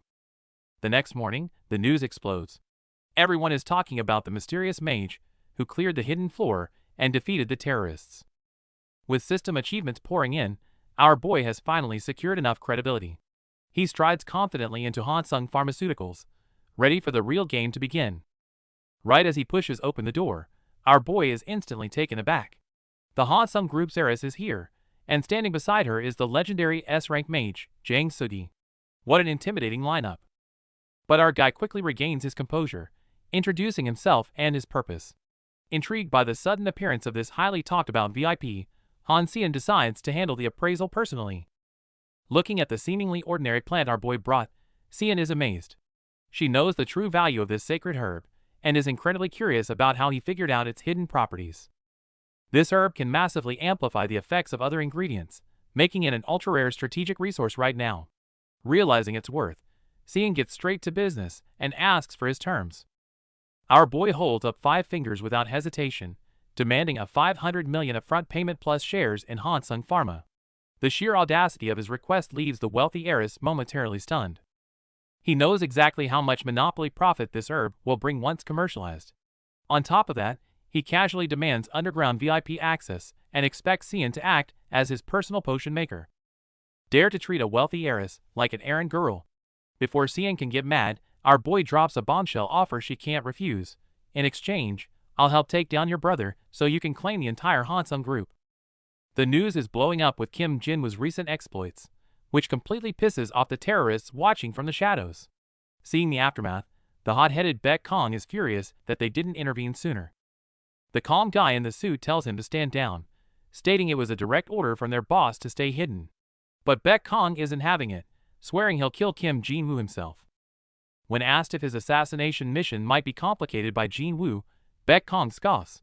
The next morning, the news explodes. Everyone is talking about the mysterious mage who cleared the hidden floor and defeated the terrorists. With system achievements pouring in, our boy has finally secured enough credibility. He strides confidently into Hansung Pharmaceuticals, ready for the real game to begin. Right as he pushes open the door, our boy is instantly taken aback. The Hansung Group's heiress is here, and standing beside her is the legendary S-rank mage, Jang Sudi. What an intimidating lineup. But our guy quickly regains his composure, introducing himself and his purpose. Intrigued by the sudden appearance of this highly talked about VIP, Han Sejun decides to handle the appraisal personally. Looking at the seemingly ordinary plant our boy brought, Sejun is amazed. She knows the true value of this sacred herb, and is incredibly curious about how he figured out its hidden properties. This herb can massively amplify the effects of other ingredients, making it an ultra-rare strategic resource right now. Realizing its worth, Sejun gets straight to business and asks for his terms. Our boy holds up 5 fingers without hesitation, demanding a 500 million upfront payment plus shares in Hansung Pharma. The sheer audacity of his request leaves the wealthy heiress momentarily stunned. He knows exactly how much monopoly profit this herb will bring once commercialized. On top of that, he casually demands underground VIP access and expects Sejun to act as his personal potion maker. Dare to treat a wealthy heiress like an errand girl. Before Sejun can get mad, our boy drops a bombshell offer she can't refuse. In exchange, I'll help take down your brother so you can claim the entire Hansung group. The news is blowing up with Kim Jinwoo's recent exploits, which completely pisses off the terrorists watching from the shadows. Seeing the aftermath, the hot-headed Baek Kong is furious that they didn't intervene sooner. The calm guy in the suit tells him to stand down, stating it was a direct order from their boss to stay hidden. But Baek Kong isn't having it, swearing he'll kill Kim Jinwoo himself. When asked if his assassination mission might be complicated by Jinwoo, Baek Kong scoffs.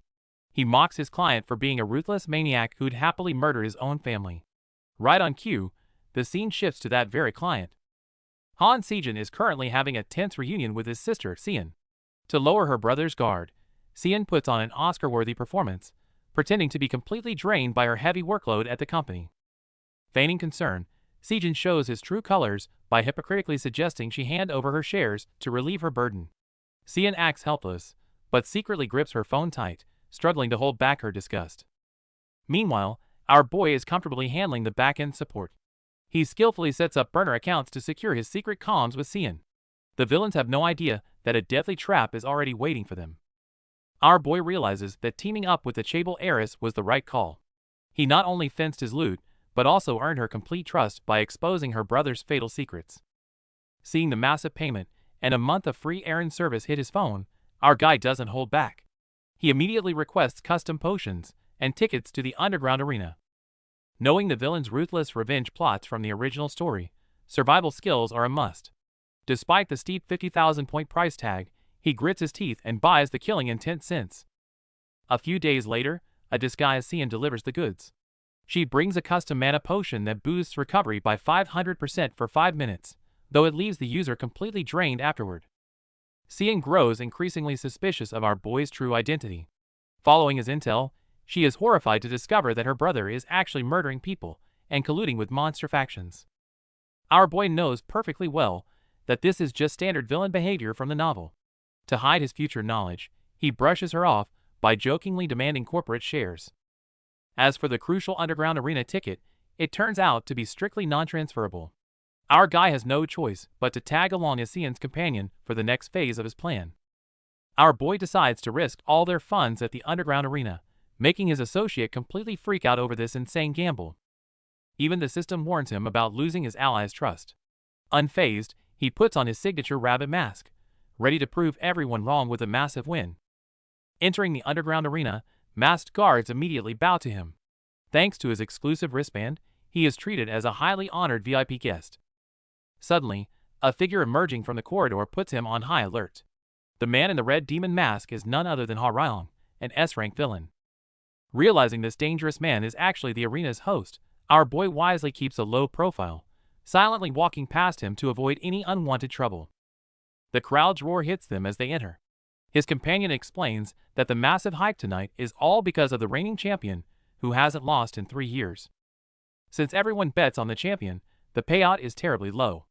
He mocks his client for being a ruthless maniac who'd happily murder his own family. Right on cue, the scene shifts to that very client. Han Sejun is currently having a tense reunion with his sister, Sejun. To lower her brother's guard, Sejun puts on an Oscar-worthy performance, pretending to be completely drained by her heavy workload at the company. Feigning concern, Sejun shows his true colors by hypocritically suggesting she hand over her shares to relieve her burden. Sejun acts helpless, but secretly grips her phone tight, struggling to hold back her disgust. Meanwhile, our boy is comfortably handling the back-end support. He skillfully sets up burner accounts to secure his secret comms with Sejun. The villains have no idea that a deadly trap is already waiting for them. Our boy realizes that teaming up with the Chaebol heiress was the right call. He not only fenced his loot, but also earned her complete trust by exposing her brother's fatal secrets. Seeing the massive payment and a month of free errand service hit his phone, our guy doesn't hold back. He immediately requests custom potions and tickets to the underground arena. Knowing the villain's ruthless revenge plots from the original story, survival skills are a must. Despite the steep 50,000 point price tag, he grits his teeth and buys the killing intent sense. A few days later, a disguised Sejun delivers the goods. She brings a custom mana potion that boosts recovery by 500% for 5 minutes, though it leaves the user completely drained afterward. Sejun grows increasingly suspicious of our boy's true identity. Following his intel, she is horrified to discover that her brother is actually murdering people and colluding with monster factions. Our boy knows perfectly well that this is just standard villain behavior from the novel. To hide his future knowledge, he brushes her off by jokingly demanding corporate shares. As for the crucial underground arena ticket, it turns out to be strictly non-transferable. Our guy has no choice but to tag along as Sejun's companion for the next phase of his plan. Our boy decides to risk all their funds at the underground arena, making his associate completely freak out over this insane gamble. Even the system warns him about losing his allies' trust. Unfazed, he puts on his signature rabbit mask, ready to prove everyone wrong with a massive win. Entering the underground arena, masked guards immediately bow to him. Thanks to his exclusive wristband, he is treated as a highly honored VIP guest. Suddenly, a figure emerging from the corridor puts him on high alert. The man in the red demon mask is none other than Ha-Ryong, an S-rank villain. Realizing this dangerous man is actually the arena's host, our boy wisely keeps a low profile, silently walking past him to avoid any unwanted trouble. The crowd's roar hits them as they enter. His companion explains that the massive hype tonight is all because of the reigning champion, who hasn't lost in 3 years. Since everyone bets on the champion, the payout is terribly low.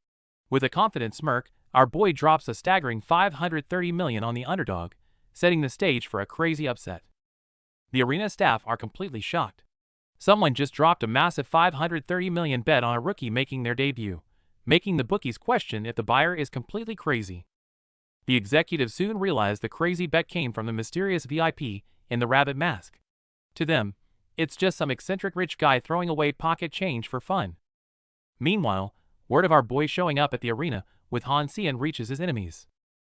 With a confident smirk, our boy drops a staggering 530 million on the underdog, setting the stage for a crazy upset. The arena staff are completely shocked. Someone just dropped a massive 530 million bet on a rookie making their debut, making the bookies question if the buyer is completely crazy. The executives soon realize the crazy bet came from the mysterious VIP in the rabbit mask. To them, it's just some eccentric rich guy throwing away pocket change for fun. Meanwhile, word of our boy showing up at the arena with Han Xian reaches his enemies.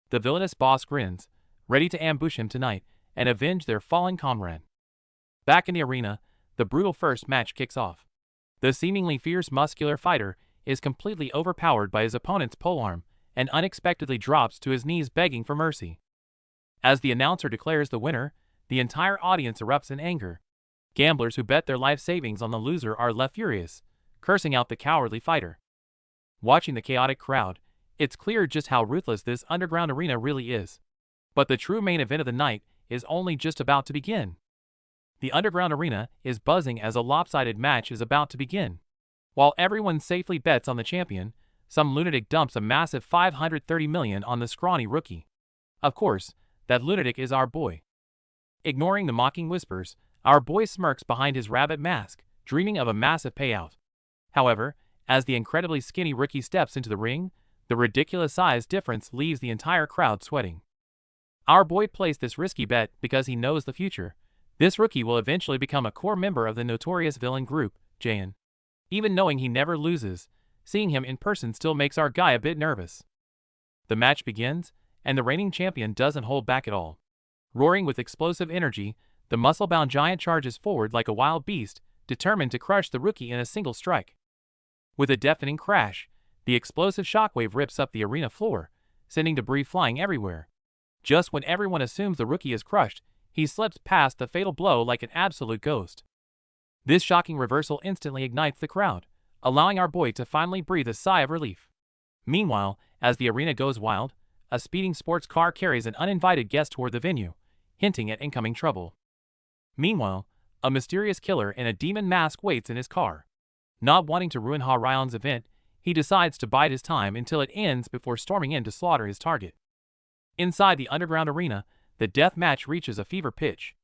The villainous boss grins, ready to ambush him tonight and avenge their fallen comrade. Back in the arena, the brutal first match kicks off. The seemingly fierce muscular fighter is completely overpowered by his opponent's polearm and unexpectedly drops to his knees begging for mercy. As the announcer declares the winner, the entire audience erupts in anger. Gamblers who bet their life savings on the loser are left furious, cursing out the cowardly fighter. Watching the chaotic crowd, it's clear just how ruthless this underground arena really is. But the true main event of the night is only just about to begin. The underground arena is buzzing as a lopsided match is about to begin. While everyone safely bets on the champion, some lunatic dumps a massive 530 million on the scrawny rookie. Of course, that lunatic is our boy. Ignoring the mocking whispers, our boy smirks behind his rabbit mask, dreaming of a massive payout. However, as the incredibly skinny rookie steps into the ring, the ridiculous size difference leaves the entire crowd sweating. Our boy placed this risky bet because he knows the future. This rookie will eventually become a core member of the notorious villain group, Jayan. Even knowing he never loses, seeing him in person still makes our guy a bit nervous. The match begins, and the reigning champion doesn't hold back at all. Roaring with explosive energy, the muscle-bound giant charges forward like a wild beast, determined to crush the rookie in a single strike. With a deafening crash, the explosive shockwave rips up the arena floor, sending debris flying everywhere. Just when everyone assumes the rookie is crushed, he slips past the fatal blow like an absolute ghost. This shocking reversal instantly ignites the crowd, allowing our boy to finally breathe a sigh of relief. Meanwhile, as the arena goes wild, a speeding sports car carries an uninvited guest toward the venue, hinting at incoming trouble. Meanwhile, a mysterious killer in a demon mask waits in his car. Not wanting to ruin Ha-Ryong's event, he decides to bide his time until it ends before storming in to slaughter his target. Inside the underground arena, the death match reaches a fever pitch.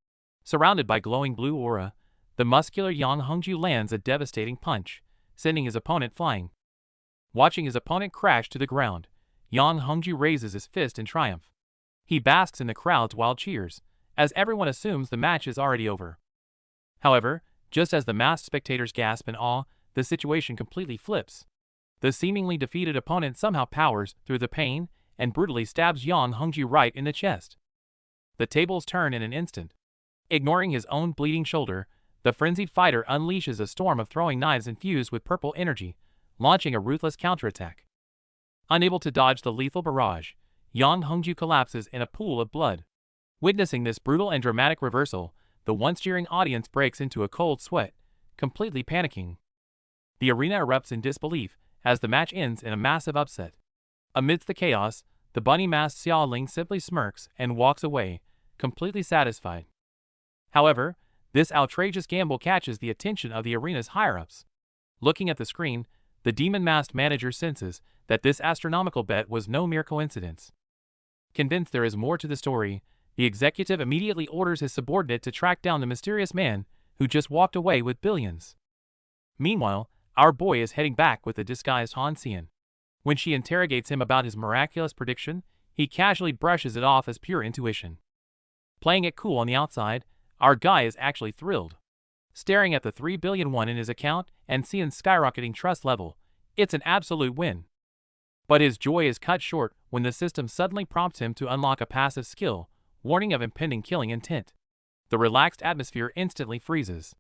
Surrounded by glowing blue aura, the muscular Yang Hongju lands a devastating punch, sending his opponent flying. Watching his opponent crash to the ground, Yang Hongju raises his fist in triumph. He basks in the crowd's wild cheers, as everyone assumes the match is already over. However, just as the massed spectators gasp in awe, the situation completely flips. The seemingly defeated opponent somehow powers through the pain and brutally stabs Yang Hongju right in the chest. The tables turn in an instant. Ignoring his own bleeding shoulder, the frenzied fighter unleashes a storm of throwing knives infused with purple energy, launching a ruthless counterattack. Unable to dodge the lethal barrage, Yang Hongju collapses in a pool of blood. Witnessing this brutal and dramatic reversal, the once cheering audience breaks into a cold sweat, completely panicking. The arena erupts in disbelief as the match ends in a massive upset. Amidst the chaos, the bunny-masked Xiao Ling simply smirks and walks away, completely satisfied. However, this outrageous gamble catches the attention of the arena's higher-ups. Looking at the screen, the demon-masked manager senses that this astronomical bet was no mere coincidence. Convinced there is more to the story, the executive immediately orders his subordinate to track down the mysterious man who just walked away with billions. Meanwhile, our boy is heading back with the disguised Han Xian. When she interrogates him about his miraculous prediction, he casually brushes it off as pure intuition. Playing it cool on the outside, our guy is actually thrilled. Staring at the 3 billion won in his account and seeing skyrocketing trust level, it's an absolute win. But his joy is cut short when the system suddenly prompts him to unlock a passive skill, warning of impending killing intent. The relaxed atmosphere instantly freezes.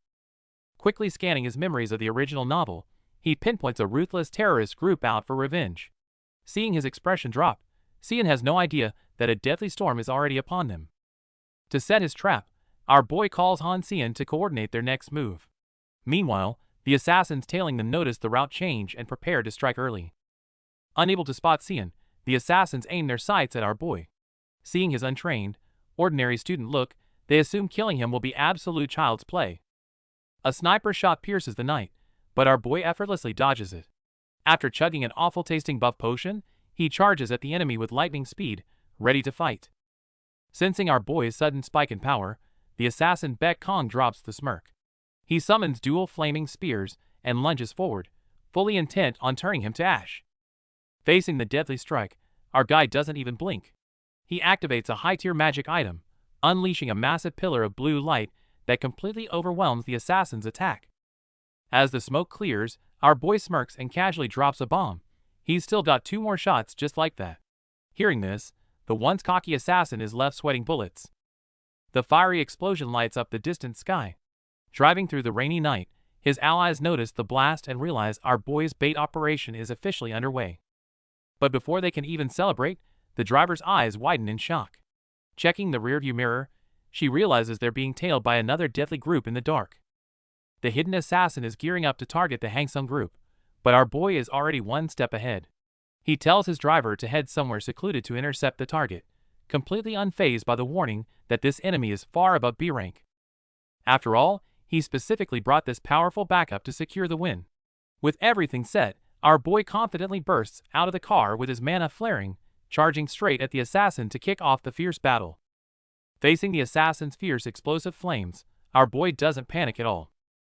Quickly scanning his memories of the original novel, he pinpoints a ruthless terrorist group out for revenge. Seeing his expression drop, Cian has no idea that a deadly storm is already upon them. To set his trap, our boy calls on Cian to coordinate their next move. Meanwhile, the assassins tailing them notice the route change and prepare to strike early. Unable to spot Cian, the assassins aim their sights at our boy. Seeing his untrained, ordinary student look, they assume killing him will be absolute child's play. A sniper shot pierces the night, but our boy effortlessly dodges it. After chugging an awful-tasting buff potion, he charges at the enemy with lightning speed, ready to fight. Sensing our boy's sudden spike in power, the assassin Baek Kong drops the smirk. He summons dual flaming spears and lunges forward, fully intent on turning him to ash. Facing the deadly strike, our guy doesn't even blink. He activates a high-tier magic item, unleashing a massive pillar of blue light that completely overwhelms the assassin's attack. As the smoke clears, our boy smirks and casually drops a bomb. He's still got 2 more shots just like that. Hearing this, the once cocky assassin is left sweating bullets. The fiery explosion lights up the distant sky. Driving through the rainy night, his allies notice the blast and realize our boy's bait operation is officially underway. But before they can even celebrate, the driver's eyes widen in shock. Checking the rearview mirror, she realizes they're being tailed by another deadly group in the dark. The hidden assassin is gearing up to target the Hangsung group, but our boy is already 1 step ahead. He tells his driver to head somewhere secluded to intercept the target, completely unfazed by the warning that this enemy is far above B rank. After all, he specifically brought this powerful backup to secure the win. With everything set, our boy confidently bursts out of the car with his mana flaring, charging straight at the assassin to kick off the fierce battle. Facing the assassin's fierce explosive flames, our boy doesn't panic at all.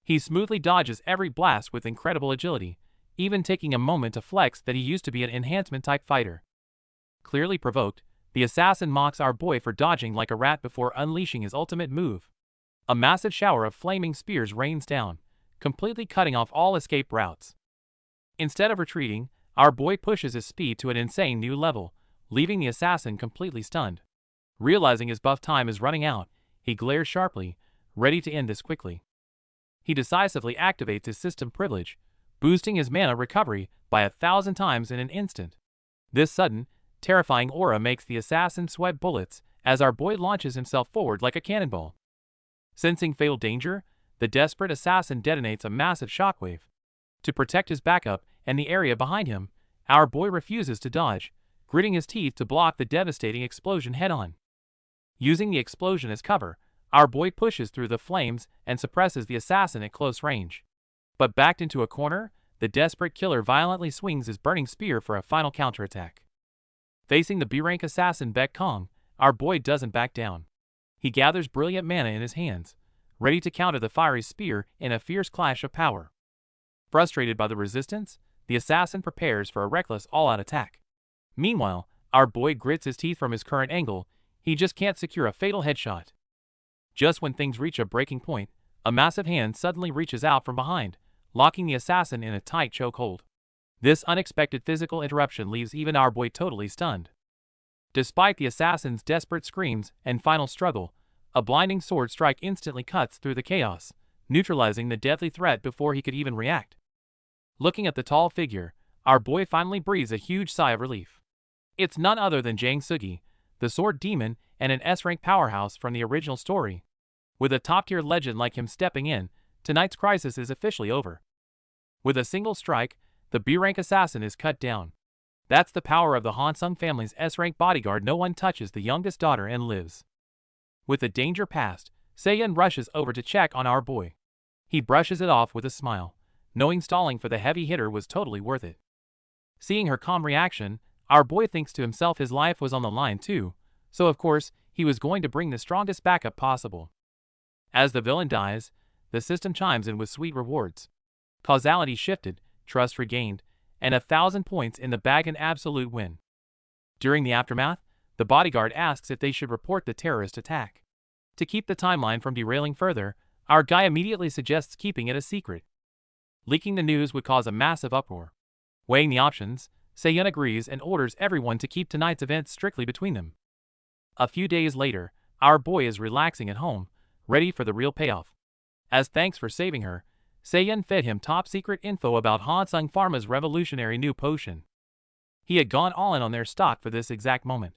He smoothly dodges every blast with incredible agility, even taking a moment to flex that he used to be an enhancement-type fighter. Clearly provoked, the assassin mocks our boy for dodging like a rat before unleashing his ultimate move. A massive shower of flaming spears rains down, completely cutting off all escape routes. Instead of retreating, our boy pushes his speed to an insane new level, leaving the assassin completely stunned. Realizing his buff time is running out, he glares sharply, ready to end this quickly. He decisively activates his system privilege, boosting his mana recovery by 1,000 times in an instant. This sudden, terrifying aura makes the assassin sweat bullets as our boy launches himself forward like a cannonball. Sensing fatal danger, the desperate assassin detonates a massive shockwave. To protect his backup and the area behind him, our boy refuses to dodge, gritting his teeth to block the devastating explosion head-on. Using the explosion as cover, our boy pushes through the flames and suppresses the assassin at close range. But backed into a corner, the desperate killer violently swings his burning spear for a final counterattack. Facing the B-rank assassin Baek Kong, our boy doesn't back down. He gathers brilliant mana in his hands, ready to counter the fiery spear in a fierce clash of power. Frustrated by the resistance, the assassin prepares for a reckless all-out attack. Meanwhile, our boy grits his teeth from his current angle, he just can't secure a fatal headshot. Just when things reach a breaking point, a massive hand suddenly reaches out from behind, locking the assassin in a tight chokehold. This unexpected physical interruption leaves even our boy totally stunned. Despite the assassin's desperate screams and final struggle, a blinding sword strike instantly cuts through the chaos, neutralizing the deadly threat before he could even react. Looking at the tall figure, our boy finally breathes a huge sigh of relief. It's none other than Jang Sugi, the sword demon and an S-rank powerhouse from the original story. With a top-tier legend like him stepping in, tonight's crisis is officially over. With a single strike, the B-rank assassin is cut down. That's the power of the Hansung family's S-rank bodyguard. No one touches the youngest daughter and lives. With the danger past, Seiyan rushes over to check on our boy. He brushes it off with a smile, knowing stalling for the heavy hitter was totally worth it. Seeing her calm reaction, our boy thinks to himself his life was on the line too, so of course, he was going to bring the strongest backup possible. As the villain dies, the system chimes in with sweet rewards. Causality shifted, trust regained, and 1,000 points in the bag, an absolute win. During the aftermath, the bodyguard asks if they should report the terrorist attack. To keep the timeline from derailing further, our guy immediately suggests keeping it a secret. Leaking the news would cause a massive uproar. Weighing the options, Seyun agrees and orders everyone to keep tonight's event strictly between them. A few days later, our boy is relaxing at home, ready for the real payoff. As thanks for saving her, Seyun fed him top-secret info about Hansung Pharma's revolutionary new potion. He had gone all in on their stock for this exact moment.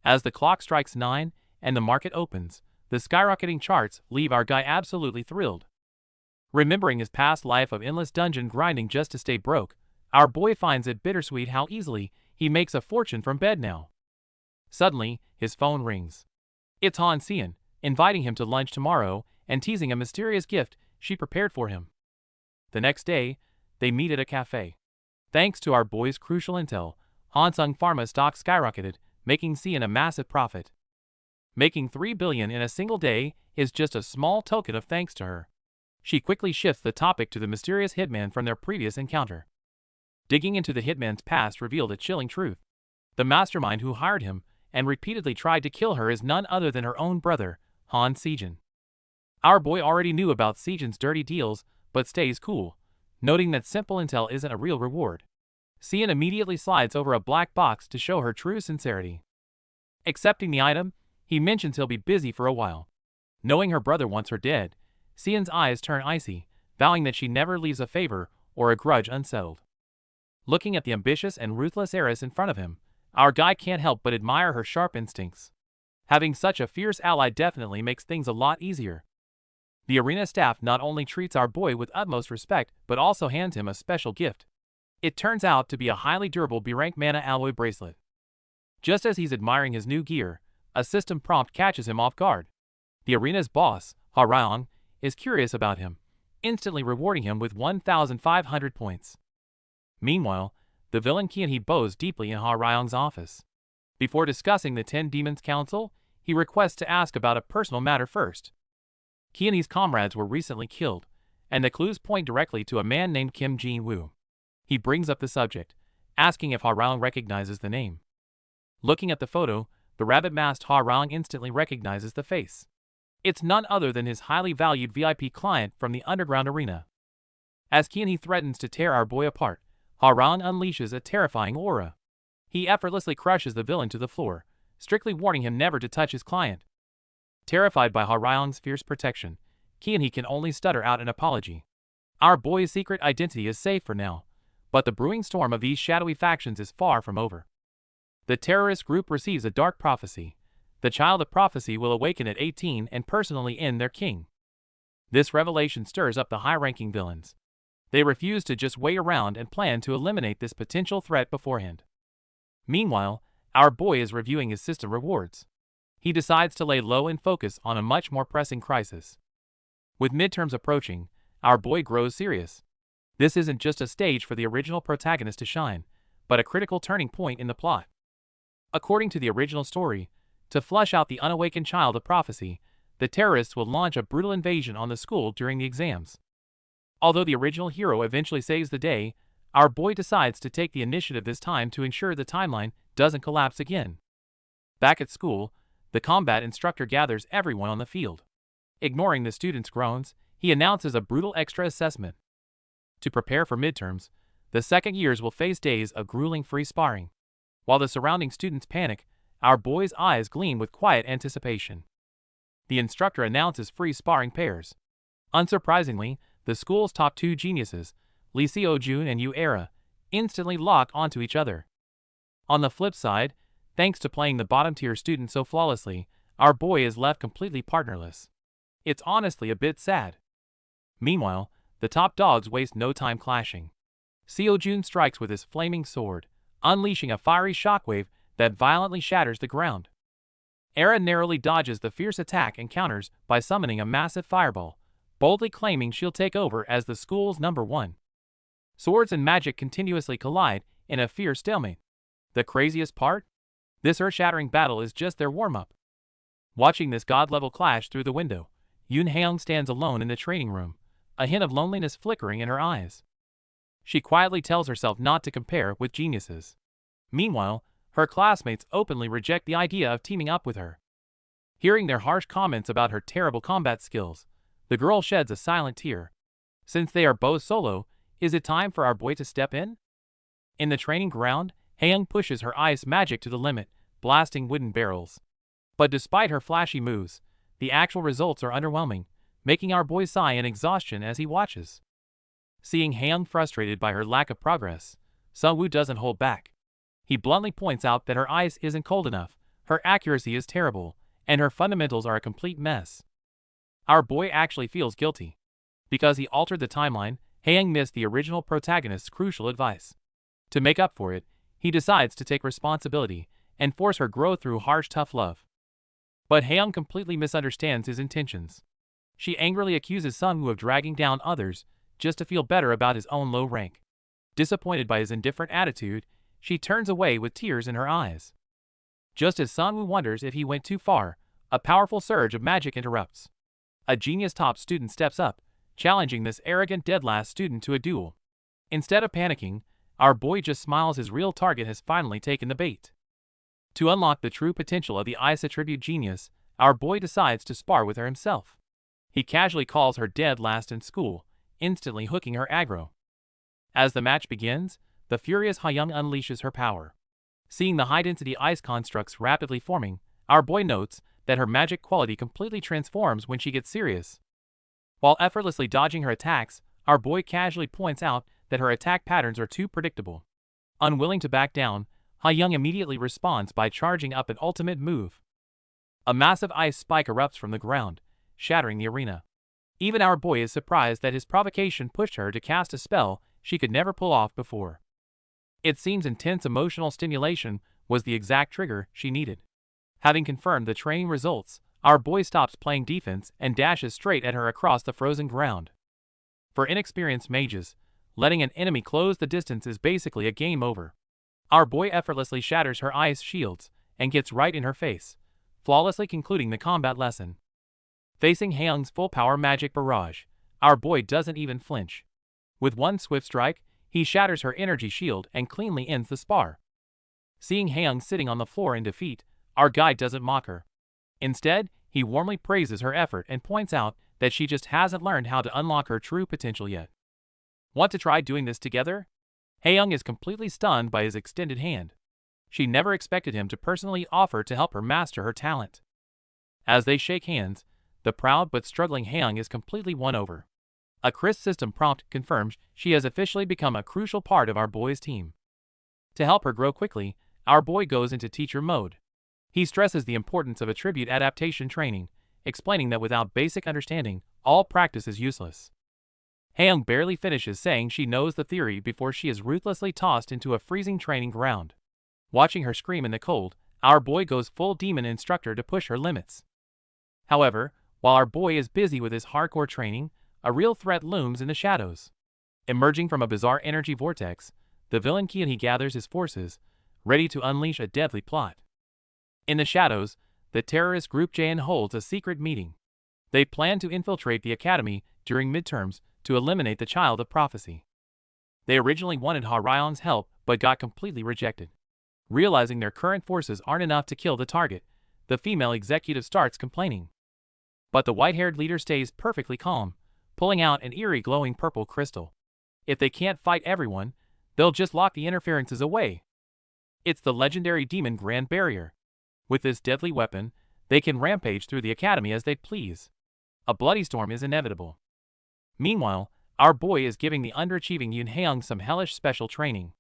As the clock strikes 9 and the market opens, the skyrocketing charts leave our guy absolutely thrilled. Remembering his past life of endless dungeon grinding just to stay broke, our boy finds it bittersweet how easily he makes a fortune from bed now. Suddenly, his phone rings. It's Han Seyun, inviting him to lunch tomorrow and teasing a mysterious gift she prepared for him. The next day, they meet at a cafe. Thanks to our boy's crucial intel, Hansung Pharma stock skyrocketed, making Seyun a massive profit. Making 3 billion in a single day is just a small token of thanks to her. She quickly shifts the topic to the mysterious hitman from their previous encounter. Digging into the hitman's past revealed a chilling truth. The mastermind who hired him and repeatedly tried to kill her is none other than her own brother, Han Sejun. Our boy already knew about Sejun's dirty deals, but stays cool, noting that simple intel isn't a real reward. Seyun immediately slides over a black box to show her true sincerity. Accepting the item, he mentions he'll be busy for a while. Knowing her brother wants her dead, Seyun's eyes turn icy, vowing that she never leaves a favor or a grudge unsettled. Looking at the ambitious and ruthless heiress in front of him, our guy can't help but admire her sharp instincts. Having such a fierce ally definitely makes things a lot easier. The arena staff not only treats our boy with utmost respect but also hands him a special gift. It turns out to be a highly durable B-rank mana alloy bracelet. Just as he's admiring his new gear, a system prompt catches him off guard. The arena's boss, Ha Ryong, is curious about him, instantly rewarding him with 1,500 points. Meanwhile, the villain Qianhe bows deeply in Ha Ryong's office. Before discussing the 10 Demons Council, he requests to ask about a personal matter first. Qianhe's comrades were recently killed, and the clues point directly to a man named Kim Jin-woo. He brings up the subject, asking if Ha Ryong recognizes the name. Looking at the photo, the rabbit-masked Ha Ryong instantly recognizes the face. It's none other than his highly valued VIP client from the underground arena. As Qianhe threatens to tear our boy apart, Ha Ryong unleashes a terrifying aura. He effortlessly crushes the villain to the floor, strictly warning him never to touch his client. Terrified by Ha Ryong's fierce protection, Qianhe can only stutter out an apology. Our boy's secret identity is safe for now, but the brewing storm of these shadowy factions is far from over. The terrorist group receives a dark prophecy. The child of prophecy will awaken at 18 and personally end their king. This revelation stirs up the high-ranking villains. They refuse to just wait around and plan to eliminate this potential threat beforehand. Meanwhile, our boy is reviewing his system rewards. He decides to lay low and focus on a much more pressing crisis. With midterms approaching, our boy grows serious. This isn't just a stage for the original protagonist to shine, but a critical turning point in the plot. According to the original story, to flush out the unawakened child of prophecy, the terrorists will launch a brutal invasion on the school during the exams. Although the original hero eventually saves the day, our boy decides to take the initiative this time to ensure the timeline doesn't collapse again. Back at school, the combat instructor gathers everyone on the field. Ignoring the students' groans, he announces a brutal extra assessment. To prepare for midterms, the second years will face days of grueling free sparring. While the surrounding students panic, our boy's eyes gleam with quiet anticipation. The instructor announces free sparring pairs. Unsurprisingly, the school's top 2 geniuses, Lee Seo-jun and Yu Era, instantly lock onto each other. On the flip side, thanks to playing the bottom-tier student so flawlessly, our boy is left completely partnerless. It's honestly a bit sad. Meanwhile, the top dogs waste no time clashing. Seo-jun strikes with his flaming sword, unleashing a fiery shockwave that violently shatters the ground. Era narrowly dodges the fierce attack and counters by summoning a massive fireball, boldly claiming she'll take over as the school's #1. Swords and magic continuously collide in a fierce stalemate. The craziest part? This earth-shattering battle is just their warm-up. Watching this god-level clash through the window, Yoon Haeyoung stands alone in the training room, a hint of loneliness flickering in her eyes. She quietly tells herself not to compare with geniuses. Meanwhile, Her classmates openly reject the idea of teaming up with her. Hearing their harsh comments about her terrible combat skills, the girl sheds a silent tear. Since they are both solo, is it time for our boy to step in? In the training ground, Haeyoung pushes her ice magic to the limit, blasting wooden barrels. But despite her flashy moves, the actual results are underwhelming, making our boy sigh in exhaustion as he watches. Seeing Haeyoung frustrated by her lack of progress, Sungwoo doesn't hold back. He bluntly points out that her ice isn't cold enough, her accuracy is terrible, and her fundamentals are a complete mess. Our boy actually feels guilty. Because he altered the timeline, Haeyoung missed the original protagonist's crucial advice. To make up for it, he decides to take responsibility and force her growth through harsh tough love. But Haeyoung completely misunderstands his intentions. She angrily accuses Sungwoo of dragging down others just to feel better about his own low rank. Disappointed by his indifferent attitude, she turns away with tears in her eyes. Just as Sungwoo wonders if he went too far, a powerful surge of magic interrupts. A genius top student steps up, challenging this arrogant dead-last student to a duel. Instead of panicking, our boy just smiles. His real target has finally taken the bait. To unlock the true potential of the ice attribute genius, our boy decides to spar with her himself. He casually calls her dead last in school, instantly hooking her aggro. As the match begins, the furious Haeyoung unleashes her power. Seeing the high-density ice constructs rapidly forming, our boy notes that her magic quality completely transforms when she gets serious. While effortlessly dodging her attacks, our boy casually points out that her attack patterns are too predictable. Unwilling to back down, Haeyoung immediately responds by charging up an ultimate move. A massive ice spike erupts from the ground, shattering the arena. Even our boy is surprised that his provocation pushed her to cast a spell she could never pull off before. It seems intense emotional stimulation was the exact trigger she needed. Having confirmed the training results, our boy stops playing defense and dashes straight at her across the frozen ground. For inexperienced mages, letting an enemy close the distance is basically a game over. Our boy effortlessly shatters her ice shields and gets right in her face, flawlessly concluding the combat lesson. Facing Haeyoung's full-power magic barrage, our boy doesn't even flinch. With one swift strike, he shatters her energy shield and cleanly ends the spar. Seeing Haeyoung sitting on the floor in defeat, our guy doesn't mock her. Instead, he warmly praises her effort and points out that she just hasn't learned how to unlock her true potential yet. Want to try doing this together? Haeyoung is completely stunned by his extended hand. She never expected him to personally offer to help her master her talent. As they shake hands, the proud but struggling Haeyoung is completely won over. A crisp system prompt confirms she has officially become a crucial part of our boy's team. To help her grow quickly, our boy goes into teacher mode. He stresses the importance of attribute adaptation training, explaining that without basic understanding, all practice is useless. Haeyoung barely finishes saying she knows the theory before she is ruthlessly tossed into a freezing training ground. Watching her scream in the cold, our boy goes full demon instructor to push her limits. However, while our boy is busy with his hardcore training, a real threat looms in the shadows. Emerging from a bizarre energy vortex, the villain Kian gathers his forces, ready to unleash a deadly plot. In the shadows, the terrorist group Jaen holds a secret meeting. They plan to infiltrate the academy during midterms to eliminate the child of prophecy. They originally wanted Harion's help but got completely rejected. Realizing their current forces aren't enough to kill the target, the female executive starts complaining. But the white-haired leader stays perfectly calm, pulling out an eerie glowing purple crystal. If they can't fight everyone, they'll just lock the interferences away. It's the legendary demon Grand Barrier. With this deadly weapon, they can rampage through the academy as they please. A bloody storm is inevitable. Meanwhile, our boy is giving the underachieving Yoon Haeyoung some hellish special training.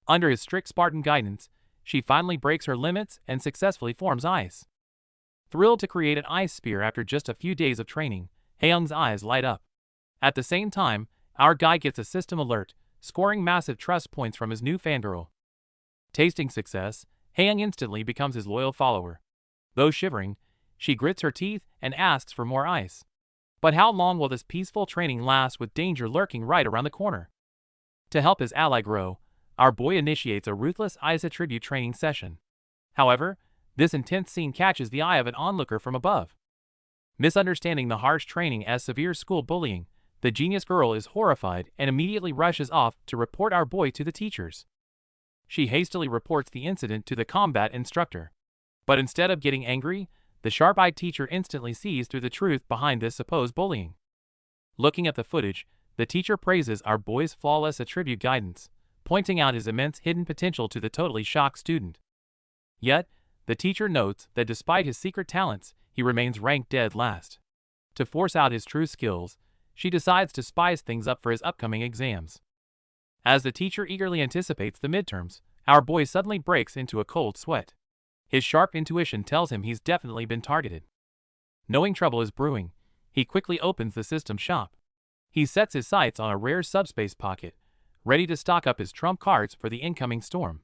Under his strict Spartan guidance, she finally breaks her limits and successfully forms ice. Thrilled to create an ice spear after just a few days of training, Haeyoung's eyes light up. At the same time, our guy gets a system alert, scoring massive trust points from his new fangirl. Tasting success, Haeyoung instantly becomes his loyal follower. Though shivering, she grits her teeth and asks for more ice. But how long will this peaceful training last with danger lurking right around the corner? To help his ally grow, our boy initiates a ruthless ice attribute training session. However, this intense scene catches the eye of an onlooker from above. Misunderstanding the harsh training as severe school bullying, the genius girl is horrified and immediately rushes off to report our boy to the teachers. she hastily reports the incident to the combat instructor. But instead of getting angry, the sharp-eyed teacher instantly sees through the truth behind this supposed bullying. Looking at the footage, the teacher praises our boy's flawless attribute guidance, pointing out his immense hidden potential to the totally shocked student. Yet, the teacher notes that despite his secret talents, he remains ranked dead last. To force out his true skills, she decides to spice things up for his upcoming exams. As the teacher eagerly anticipates the midterms, our boy suddenly breaks into a cold sweat. His sharp intuition tells him he's definitely been targeted. Knowing trouble is brewing, he quickly opens the system shop. He sets his sights on a rare subspace pocket, ready to stock up his trump cards for the incoming storm.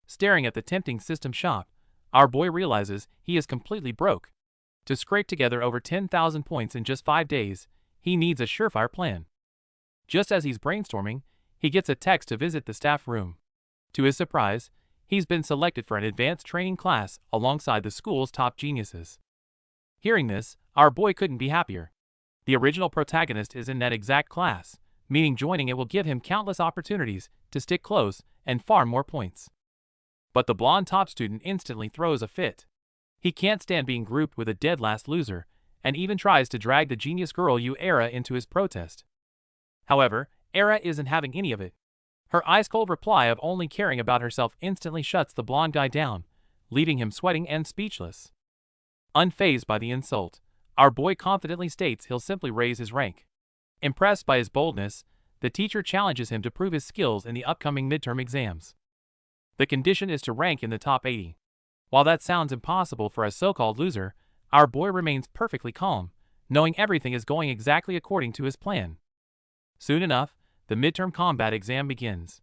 Staring at the tempting system shop, our boy realizes he is completely broke. To scrape together over 10,000 points in just 5 days, he needs a surefire plan. Just as he's brainstorming, he gets a text to visit the staff room. To his surprise, he's been selected for an advanced training class alongside the school's top geniuses. Hearing this, our boy couldn't be happier. The original protagonist is in that exact class, meaning joining it will give him countless opportunities to stick close and farm more points. But the blonde top student instantly throws a fit. He can't stand being grouped with a dead last loser, and even tries to drag the genius girl Yahello into his protest. However, Era isn't having any of it. Her ice-cold reply of only caring about herself instantly shuts the blonde guy down, leaving him sweating and speechless. Unfazed by the insult, our boy confidently states he'll simply raise his rank. Impressed by his boldness, the teacher challenges him to prove his skills in the upcoming midterm exams. The condition is to rank in the top 80. While that sounds impossible for a so-called loser, our boy remains perfectly calm, knowing everything is going exactly according to his plan. Soon enough, the midterm combat exam begins.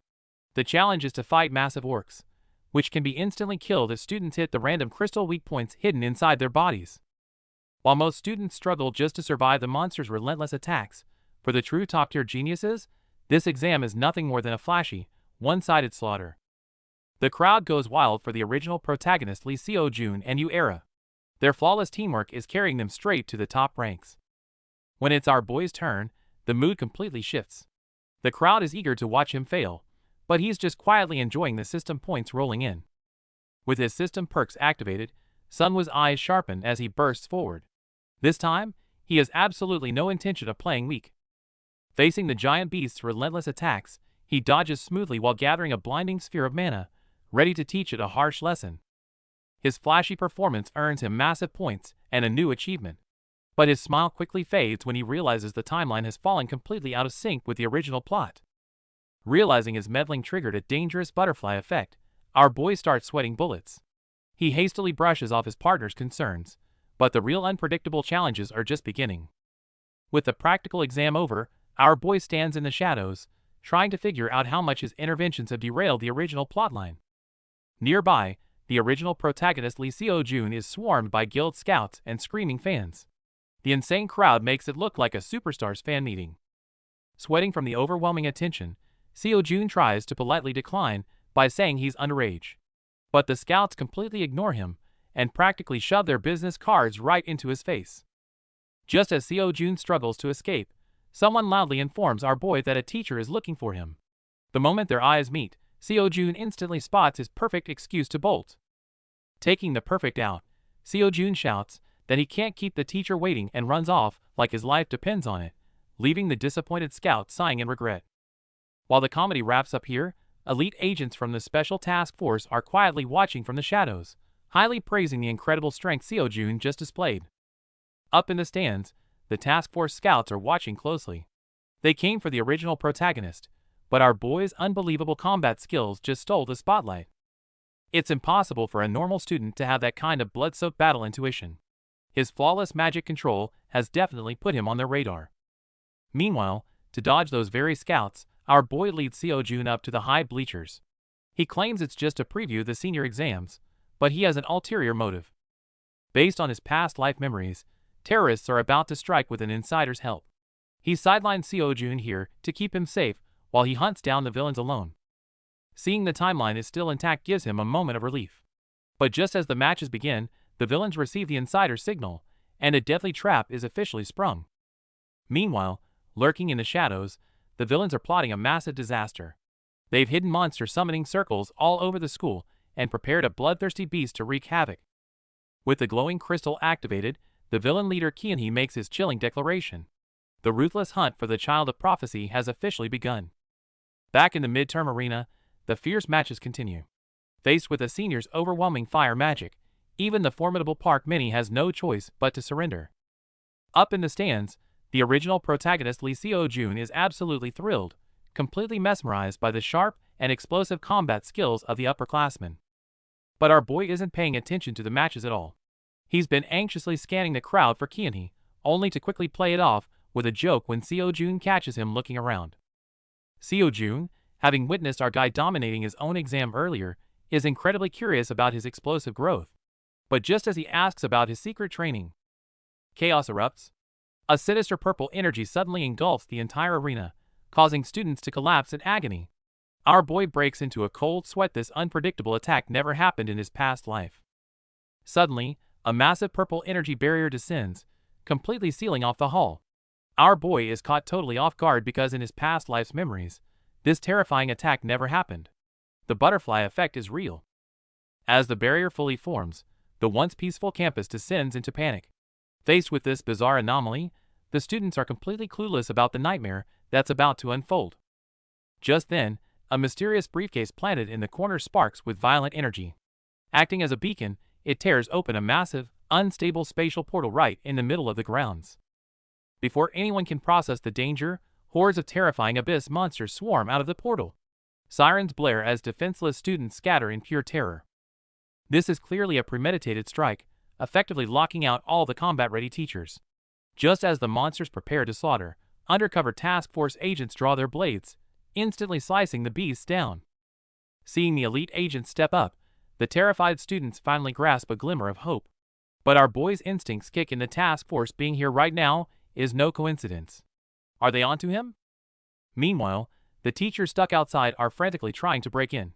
The challenge is to fight massive orcs, which can be instantly killed if students hit the random crystal weak points hidden inside their bodies. While most students struggle just to survive the monster's relentless attacks, for the true top-tier geniuses, this exam is nothing more than a flashy, one-sided slaughter. The crowd goes wild for the original protagonist Lee Seo-joon and Yahello. Their flawless teamwork is carrying them straight to the top ranks. When it's our boy's turn, the mood completely shifts. The crowd is eager to watch him fail, but he's just quietly enjoying the system points rolling in. With his system perks activated, Sunwoo's eyes sharpen as he bursts forward. This time, he has absolutely no intention of playing weak. Facing the giant beast's relentless attacks, he dodges smoothly while gathering a blinding sphere of mana, ready to teach it a harsh lesson. His flashy performance earns him massive points and a new achievement. But his smile quickly fades when he realizes the timeline has fallen completely out of sync with the original plot. Realizing his meddling triggered a dangerous butterfly effect, our boy starts sweating bullets. He hastily brushes off his partner's concerns, but the real unpredictable challenges are just beginning. With the practical exam over, our boy stands in the shadows, trying to figure out how much his interventions have derailed the original plotline. Nearby, the original protagonist Lee Seo-joon is swarmed by guild scouts and screaming fans. The insane crowd makes it look like a superstar's fan meeting. Sweating from the overwhelming attention, Seo-joon tries to politely decline by saying he's underage. But the scouts completely ignore him and practically shove their business cards right into his face. Just as Seo-joon struggles to escape, someone loudly informs our boy that a teacher is looking for him. The moment their eyes meet, Seo-joon instantly spots his perfect excuse to bolt. Taking the perfect out, Seo-joon shouts that he can't keep the teacher waiting and runs off like his life depends on it, leaving the disappointed scout sighing in regret. While the comedy wraps up here, elite agents from the Special Task Force are quietly watching from the shadows, highly praising the incredible strength Seo-joon just displayed. Up in the stands, the Task Force scouts are watching closely. They came for the original protagonist, but our boy's unbelievable combat skills just stole the spotlight. It's impossible for a normal student to have that kind of blood-soaked battle intuition. His flawless magic control has definitely put him on their radar. Meanwhile, to dodge those very scouts, our boy leads Seo-joon up to the high bleachers. He claims it's just to preview the senior exams, but he has an ulterior motive. Based on his past life memories, terrorists are about to strike with an insider's help. He sidelines Seo-joon here to keep him safe while he hunts down the villains alone. Seeing the timeline is still intact gives him a moment of relief. But just as the matches begin, the villains receive the insider's signal, and a deadly trap is officially sprung. Meanwhile, lurking in the shadows, the villains are plotting a massive disaster. They've hidden monster summoning circles all over the school and prepared a bloodthirsty beast to wreak havoc. With the glowing crystal activated, the villain leader Kianhee makes his chilling declaration. The ruthless hunt for the Child of Prophecy has officially begun. Back in the midterm arena, the fierce matches continue. Faced with the seniors' overwhelming fire magic, even the formidable Park Mini has no choice but to surrender. Up in the stands, the original protagonist Lee Seo-jun is absolutely thrilled, completely mesmerized by the sharp and explosive combat skills of the upperclassmen. But our boy isn't paying attention to the matches at all. He's been anxiously scanning the crowd for Kianhee, only to quickly play it off with a joke when Seo-jun catches him looking around. Seo-jun, having witnessed our guy dominating his own exam earlier, is incredibly curious about his explosive growth. But just as he asks about his secret training, chaos erupts. A sinister purple energy suddenly engulfs the entire arena, causing students to collapse in agony. Our boy breaks into a cold sweat. This unpredictable attack never happened in his past life. Suddenly, a massive purple energy barrier descends, completely sealing off the hall. Our boy is caught totally off guard because in his past life's memories, this terrifying attack never happened. The butterfly effect is real. As the barrier fully forms, the once peaceful campus descends into panic. Faced with this bizarre anomaly, the students are completely clueless about the nightmare that's about to unfold. Just then, a mysterious briefcase planted in the corner sparks with violent energy. Acting as a beacon, it tears open a massive, unstable spatial portal right in the middle of the grounds. Before anyone can process the danger, hordes of terrifying abyss monsters swarm out of the portal. Sirens blare as defenseless students scatter in pure terror. This is clearly a premeditated strike, effectively locking out all the combat-ready teachers. Just as the monsters prepare to slaughter, undercover task force agents draw their blades, instantly slicing the beasts down. Seeing the elite agents step up, the terrified students finally grasp a glimmer of hope. But our boy's instincts kick in. The task force being here right now is no coincidence. Are they onto him? Meanwhile, the teachers stuck outside are frantically trying to break in.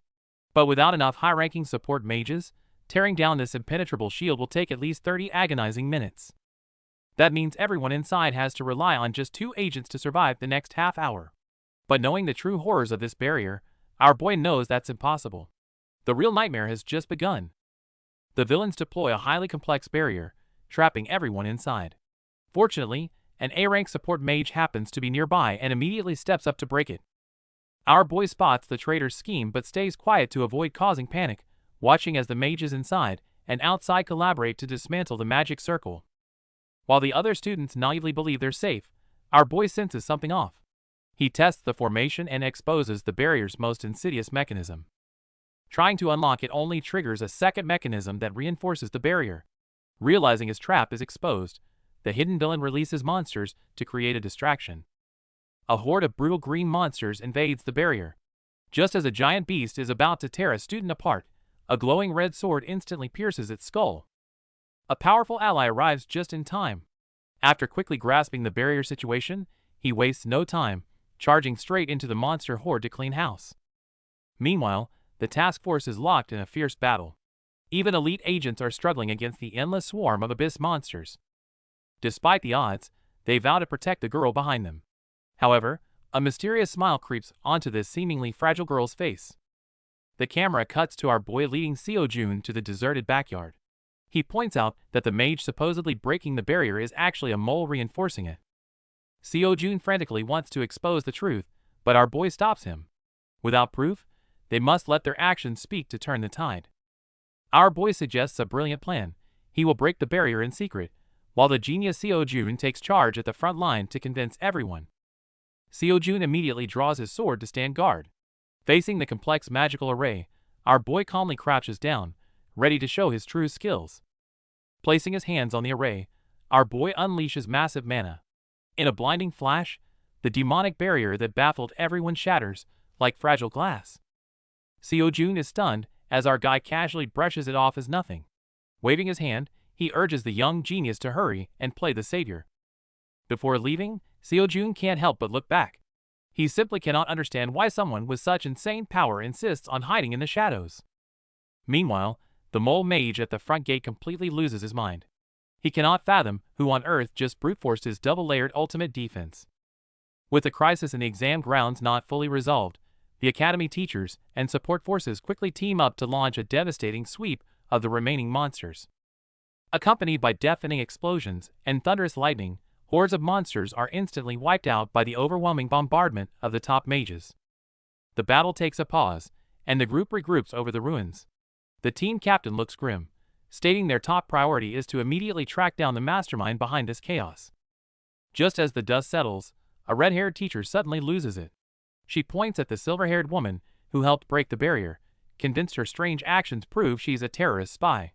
But without enough high-ranking support mages, tearing down this impenetrable shield will take at least 30 agonizing minutes. That means everyone inside has to rely on just 2 agents to survive the next half hour. But knowing the true horrors of this barrier, our boy knows that's impossible. The real nightmare has just begun. The villains deploy a highly complex barrier, trapping everyone inside. Fortunately, an A-rank support mage happens to be nearby and immediately steps up to break it. Our boy spots the traitor's scheme but stays quiet to avoid causing panic, watching as the mages inside and outside collaborate to dismantle the magic circle. While the other students naively believe they're safe, our boy senses something off. He tests the formation and exposes the barrier's most insidious mechanism. Trying to unlock it only triggers a second mechanism that reinforces the barrier. Realizing his trap is exposed, the hidden villain releases monsters to create a distraction. A horde of brutal green monsters invades the barrier. Just as a giant beast is about to tear a student apart, a glowing red sword instantly pierces its skull. A powerful ally arrives just in time. After quickly grasping the barrier situation, he wastes no time, charging straight into the monster horde to clean house. Meanwhile, the task force is locked in a fierce battle. Even elite agents are struggling against the endless swarm of abyss monsters. Despite the odds, they vow to protect the girl behind them. However, a mysterious smile creeps onto this seemingly fragile girl's face. The camera cuts to our boy leading Seo-jun to the deserted backyard. He points out that the mage supposedly breaking the barrier is actually a mole reinforcing it. Seo-jun frantically wants to expose the truth, but our boy stops him. Without proof, they must let their actions speak to turn the tide. Our boy suggests a brilliant plan. He will break the barrier in secret, while the genius Seo-jun takes charge at the front line to convince everyone. Seo-jun immediately draws his sword to stand guard. Facing the complex magical array, our boy calmly crouches down, ready to show his true skills. Placing his hands on the array, our boy unleashes massive mana. In a blinding flash, the demonic barrier that baffled everyone shatters, like fragile glass. Seo-jun is stunned as our guy casually brushes it off as nothing. Waving his hand, he urges the young genius to hurry and play the savior. Before leaving, Seo-jun can't help but look back. He simply cannot understand why someone with such insane power insists on hiding in the shadows. Meanwhile, the mole mage at the front gate completely loses his mind. He cannot fathom who on earth just brute-forced his double-layered ultimate defense. With the crisis in the exam grounds not fully resolved, The academy teachers and support forces quickly team up to launch a devastating sweep of the remaining monsters. Accompanied by deafening explosions and thunderous lightning, hordes of monsters are instantly wiped out by the overwhelming bombardment of the top mages. The battle takes a pause, and the group regroups over the ruins. The team captain looks grim, stating their top priority is to immediately track down the mastermind behind this chaos. Just as the dust settles, a red-haired teacher suddenly loses it. She points at the silver-haired woman who helped break the barrier, convinced her strange actions prove she's a terrorist spy.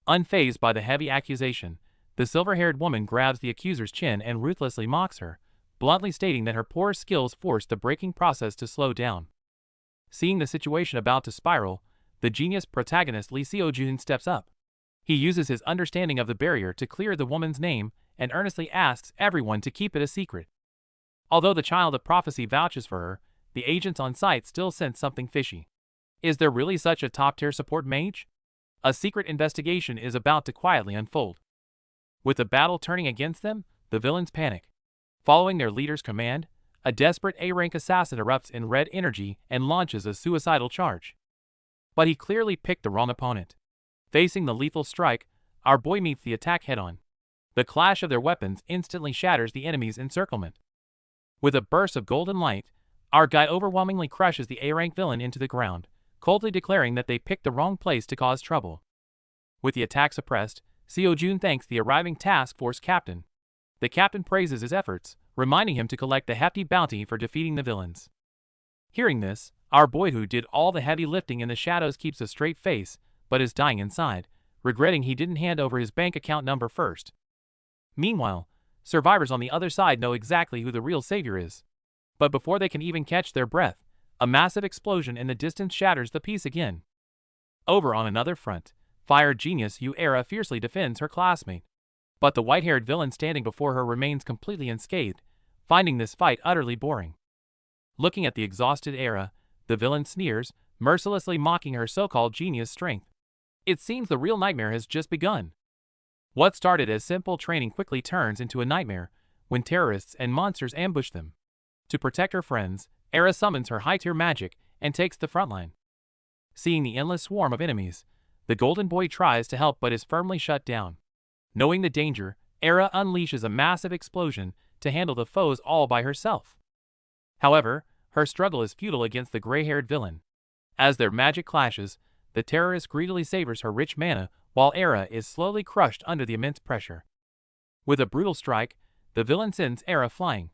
Unfazed by the heavy accusation, the silver-haired woman grabs the accuser's chin and ruthlessly mocks her, bluntly stating that her poor skills forced the breaking process to slow down. Seeing the situation about to spiral, the genius protagonist Lee Seo-jun steps up. He uses his understanding of the barrier to clear the woman's name and earnestly asks everyone to keep it a secret. Although the child of prophecy vouches for her, the agents on site still sense something fishy. Is there really such a top-tier support mage? A secret investigation is about to quietly unfold. With the battle turning against them, the villains panic. Following their leader's command, a desperate A-rank assassin erupts in red energy and launches a suicidal charge. But he clearly picked the wrong opponent. Facing the lethal strike, our boy meets the attack head-on. The clash of their weapons instantly shatters the enemy's encirclement. With a burst of golden light, our guy overwhelmingly crushes the A-rank villain into the ground, coldly declaring that they picked the wrong place to cause trouble. With the attack suppressed, Seo-jun thanks the arriving task force captain. The captain praises his efforts, reminding him to collect the hefty bounty for defeating the villains. Hearing this, our boy who did all the heavy lifting in the shadows keeps a straight face, but is dying inside, regretting he didn't hand over his bank account number first. Meanwhile, survivors on the other side know exactly who the real savior is. But before they can even catch their breath, a massive explosion in the distance shatters the peace again. Over on another front, fire genius Era fiercely defends her classmate. But the white-haired villain standing before her remains completely unscathed, finding this fight utterly boring. Looking at the exhausted Era, the villain sneers, mercilessly mocking her so-called genius strength. It seems the real nightmare has just begun. What started as simple training quickly turns into a nightmare when terrorists and monsters ambush them. To protect her friends, Era summons her high-tier magic and takes the front line. Seeing the endless swarm of enemies, the golden boy tries to help but is firmly shut down. Knowing the danger, Era unleashes a massive explosion to handle the foes all by herself. However, her struggle is futile against the gray-haired villain. As their magic clashes, the terrorist greedily savors her rich mana while Era is slowly crushed under the immense pressure. With a brutal strike, the villain sends Era flying.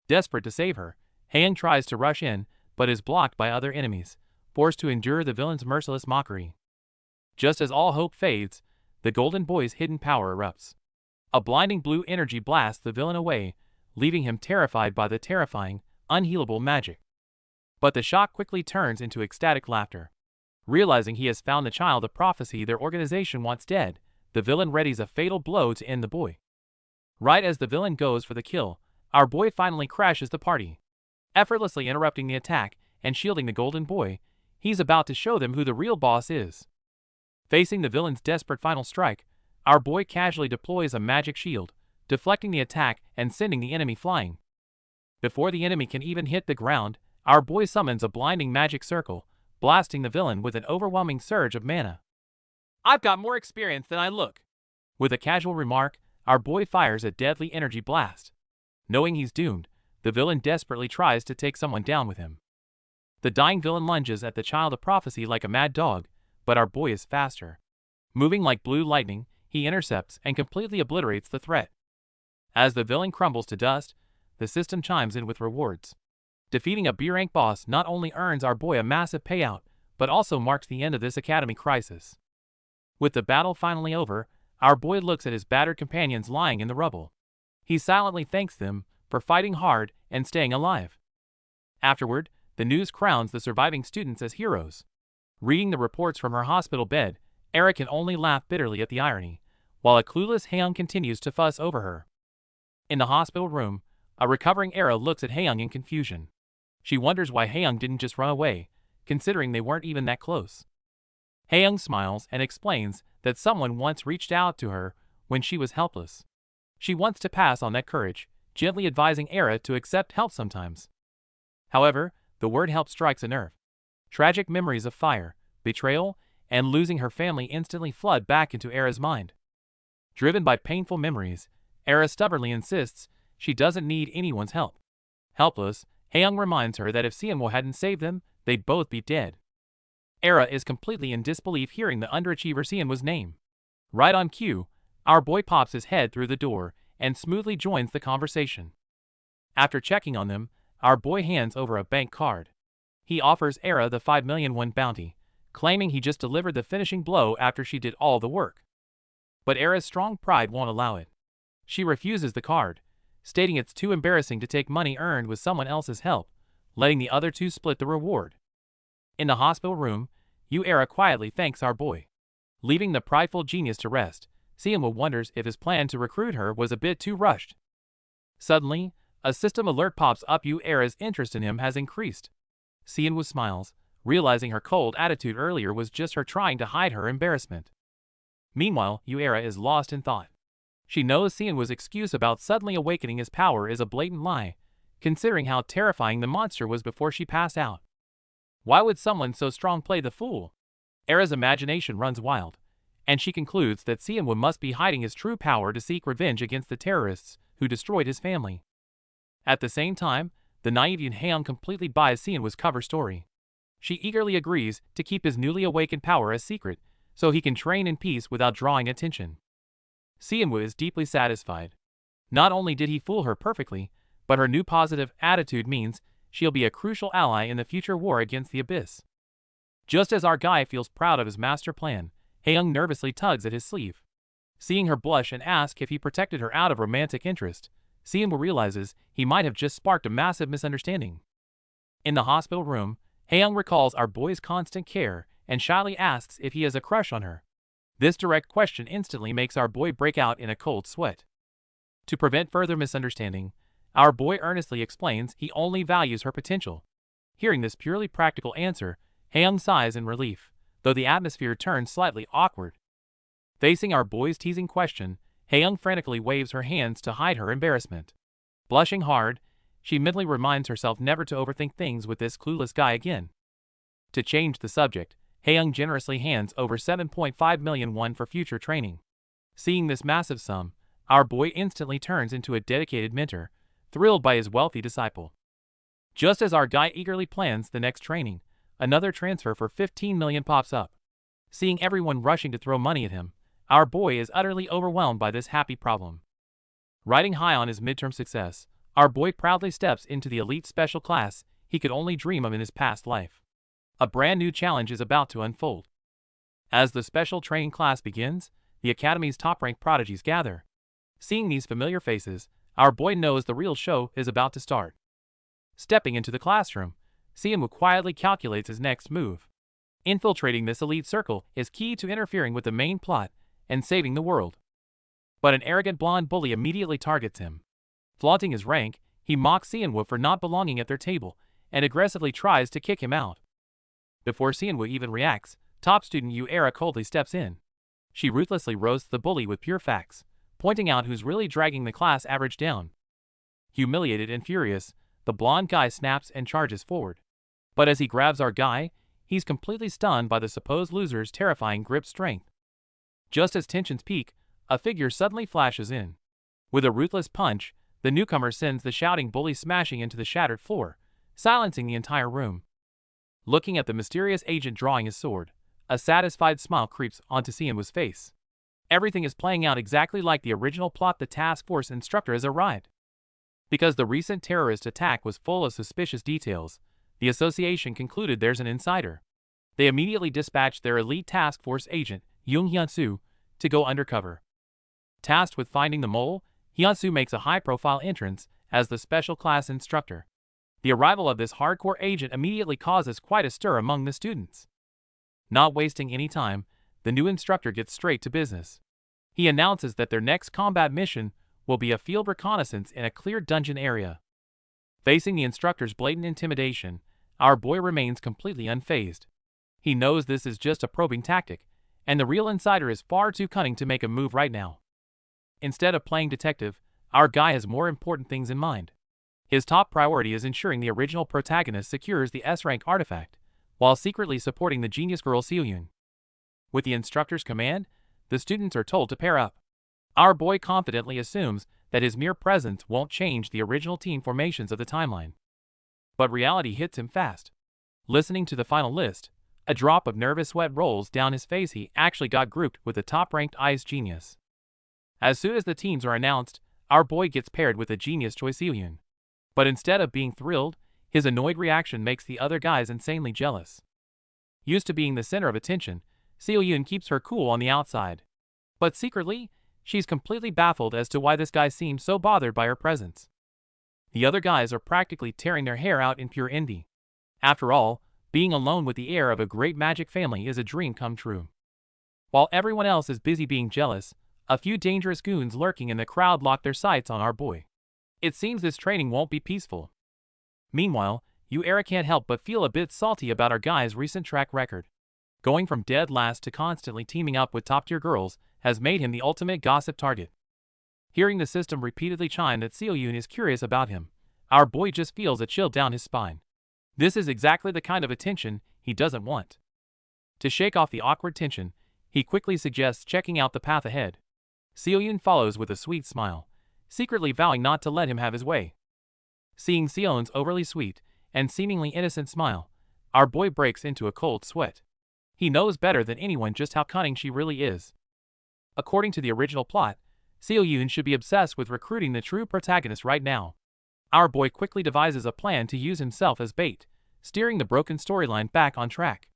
Desperate to save her, Haeyoung tries to rush in, but is blocked by other enemies, forced to endure the villain's merciless mockery. Just as all hope fades, the golden boy's hidden power erupts. A blinding blue energy blasts the villain away, leaving him terrified by the terrifying, unhealable magic. But the shock quickly turns into ecstatic laughter. Realizing he has found the child of prophecy their organization wants dead, the villain readies a fatal blow to end the boy. Right as the villain goes for the kill, our boy finally crashes the party. Effortlessly interrupting the attack and shielding the golden boy, he's about to show them who the real boss is. Facing the villain's desperate final strike, our boy casually deploys a magic shield, deflecting the attack and sending the enemy flying. Before the enemy can even hit the ground, our boy summons a blinding magic circle, blasting the villain with an overwhelming surge of mana. "I've got more experience than I look." With a casual remark, our boy fires a deadly energy blast. Knowing he's doomed, the villain desperately tries to take someone down with him. The dying villain lunges at the child of prophecy like a mad dog, but our boy is faster. Moving like blue lightning, he intercepts and completely obliterates the threat. As the villain crumbles to dust, the system chimes in with rewards. Defeating a B-rank boss not only earns our boy a massive payout, but also marks the end of this academy crisis. With the battle finally over, our boy looks at his battered companions lying in the rubble. He silently thanks them for fighting hard and staying alive. Afterward, the news crowns the surviving students as heroes. Reading the reports from her hospital bed, Era can only laugh bitterly at the irony, while a clueless Haeyoung continues to fuss over her. In the hospital room, a recovering Era looks at Haeyoung in confusion. She wonders why Haeyoung didn't just run away, considering they weren't even that close. Haeyoung smiles and explains that someone once reached out to her when she was helpless. She wants to pass on that courage, gently advising Era to accept help sometimes. However, the word help strikes a nerve. Tragic memories of fire, betrayal, and losing her family instantly flood back into Era's mind. Driven by painful memories, Era stubbornly insists she doesn't need anyone's help. Helpless, Haeyoung reminds her that if Seonwoo hadn't saved them, they'd both be dead. Era is completely in disbelief hearing the underachiever Seonwoo's name. Right on cue, our boy pops his head through the door and smoothly joins the conversation. After checking on them, our boy hands over a bank card. He offers Era the 5 million won bounty, claiming he just delivered the finishing blow after she did all the work. But Era's strong pride won't allow it. She refuses the card, stating it's too embarrassing to take money earned with someone else's help, letting the other two split the reward. In the hospital room, Era quietly thanks our boy. Leaving the prideful genius to rest, Seonwoo wonders if his plan to recruit her was a bit too rushed. Suddenly, a system alert pops up. Era's interest in him has increased. Seonwoo smiles, realizing her cold attitude earlier was just her trying to hide her embarrassment. Meanwhile, Era is lost in thought. She knows Seonwoo's excuse about suddenly awakening his power is a blatant lie, considering how terrifying the monster was before she passed out. Why would someone so strong play the fool? Era's imagination runs wild, and she concludes that Seonwoo must be hiding his true power to seek revenge against the terrorists who destroyed his family. At the same time, the naive Yoon Haeyoung completely buys Seonwoo's cover story. She eagerly agrees to keep his newly awakened power a secret, so he can train in peace without drawing attention. Seonwoo is deeply satisfied. Not only did he fool her perfectly, but her new positive attitude means she'll be a crucial ally in the future war against the Abyss. Just as our guy feels proud of his master plan, Haeyoung nervously tugs at his sleeve. Seeing her blush and ask if he protected her out of romantic interest, Seonwoo realizes he might have just sparked a massive misunderstanding. In the hospital room, Haeyoung recalls our boy's constant care and shyly asks if he has a crush on her. This direct question instantly makes our boy break out in a cold sweat. To prevent further misunderstanding, our boy earnestly explains he only values her potential. Hearing this purely practical answer, Haeyoung sighs in relief, though the atmosphere turns slightly awkward. Facing our boy's teasing question, Haeyoung frantically waves her hands to hide her embarrassment. Blushing hard, she mentally reminds herself never to overthink things with this clueless guy again. To change the subject, Haeyoung generously hands over 7.5 million won for future training. Seeing this massive sum, our boy instantly turns into a dedicated mentor, thrilled by his wealthy disciple. Just as our guy eagerly plans the next training, another transfer for 15 million pops up. Seeing everyone rushing to throw money at him, our boy is utterly overwhelmed by this happy problem. Riding high on his midterm success, our boy proudly steps into the elite special class he could only dream of in his past life. A brand new challenge is about to unfold. As the special training class begins, the academy's top-ranked prodigies gather. Seeing these familiar faces, our boy knows the real show is about to start. Stepping into the classroom, Seonwoo quietly calculates his next move. Infiltrating this elite circle is key to interfering with the main plot and saving the world. But an arrogant blonde bully immediately targets him. Flaunting his rank, he mocks Seonwoo for not belonging at their table and aggressively tries to kick him out. Before Seonwoo even reacts, top student Era coldly steps in. She ruthlessly roasts the bully with pure facts, pointing out who's really dragging the class average down. Humiliated and furious, the blonde guy snaps and charges forward. But as he grabs our guy, he's completely stunned by the supposed loser's terrifying grip strength. Just as tensions peak, a figure suddenly flashes in. With a ruthless punch, the newcomer sends the shouting bully smashing into the shattered floor, silencing the entire room. Looking at the mysterious agent drawing his sword, a satisfied smile creeps onto Seonwoo's face. Everything is playing out exactly like the original plot. The task force instructor has arrived. Because the recent terrorist attack was full of suspicious details, the association concluded there's an insider. They immediately dispatched their elite task force agent, Young Hyun-soo, to go undercover. Tasked with finding the mole, Hyun-soo makes a high-profile entrance as the special class instructor. The arrival of this hardcore agent immediately causes quite a stir among the students. Not wasting any time, the new instructor gets straight to business. He announces that their next combat mission will be a field reconnaissance in a cleared dungeon area. Facing the instructor's blatant intimidation, our boy remains completely unfazed. He knows this is just a probing tactic, and the real insider is far too cunning to make a move right now. Instead of playing detective, our guy has more important things in mind. His top priority is ensuring the original protagonist secures the S-rank artifact, while secretly supporting the genius girl Seoyun. With the instructor's command, the students are told to pair up. Our boy confidently assumes that his mere presence won't change the original team formations of the timeline. But reality hits him fast. Listening to the final list, a drop of nervous sweat rolls down his face. He actually got grouped with the top-ranked ice genius. As soon as the teams are announced, our boy gets paired with the genius Choi Seoyun. But instead of being thrilled, his annoyed reaction makes the other guys insanely jealous. Used to being the center of attention, Seoyun keeps her cool on the outside. But secretly, she's completely baffled as to why this guy seems so bothered by her presence. The other guys are practically tearing their hair out in pure envy. After all, being alone with the heir of a great magic family is a dream come true. While everyone else is busy being jealous, a few dangerous goons lurking in the crowd lock their sights on our boy. It seems this training won't be peaceful. Meanwhile, Era can't help but feel a bit salty about our guy's recent track record. Going from dead last to constantly teaming up with top-tier girls has made him the ultimate gossip target. Hearing the system repeatedly chime that Seoyun is curious about him, our boy just feels a chill down his spine. This is exactly the kind of attention he doesn't want. To shake off the awkward tension, he quickly suggests checking out the path ahead. Seoyun follows with a sweet smile, secretly vowing not to let him have his way. Seeing Seoyun's overly sweet and seemingly innocent smile, our boy breaks into a cold sweat. He knows better than anyone just how cunning she really is. According to the original plot, Seoyun should be obsessed with recruiting the true protagonist right now. Our boy quickly devises a plan to use himself as bait, steering the broken storyline back on track.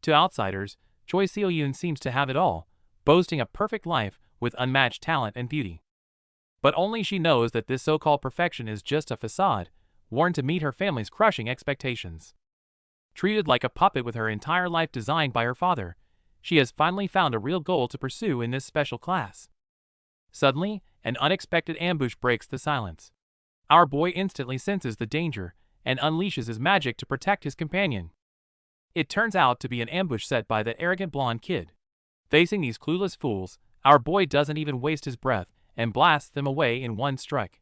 To outsiders, Choi Seoyun seems to have it all, boasting a perfect life with unmatched talent and beauty. But only she knows that this so-called perfection is just a facade, worn to meet her family's crushing expectations. Treated like a puppet with her entire life designed by her father, she has finally found a real goal to pursue in this special class. Suddenly, an unexpected ambush breaks the silence. Our boy instantly senses the danger and unleashes his magic to protect his companion. It turns out to be an ambush set by that arrogant blonde kid. Facing these clueless fools, our boy doesn't even waste his breath and blasts them away in one strike.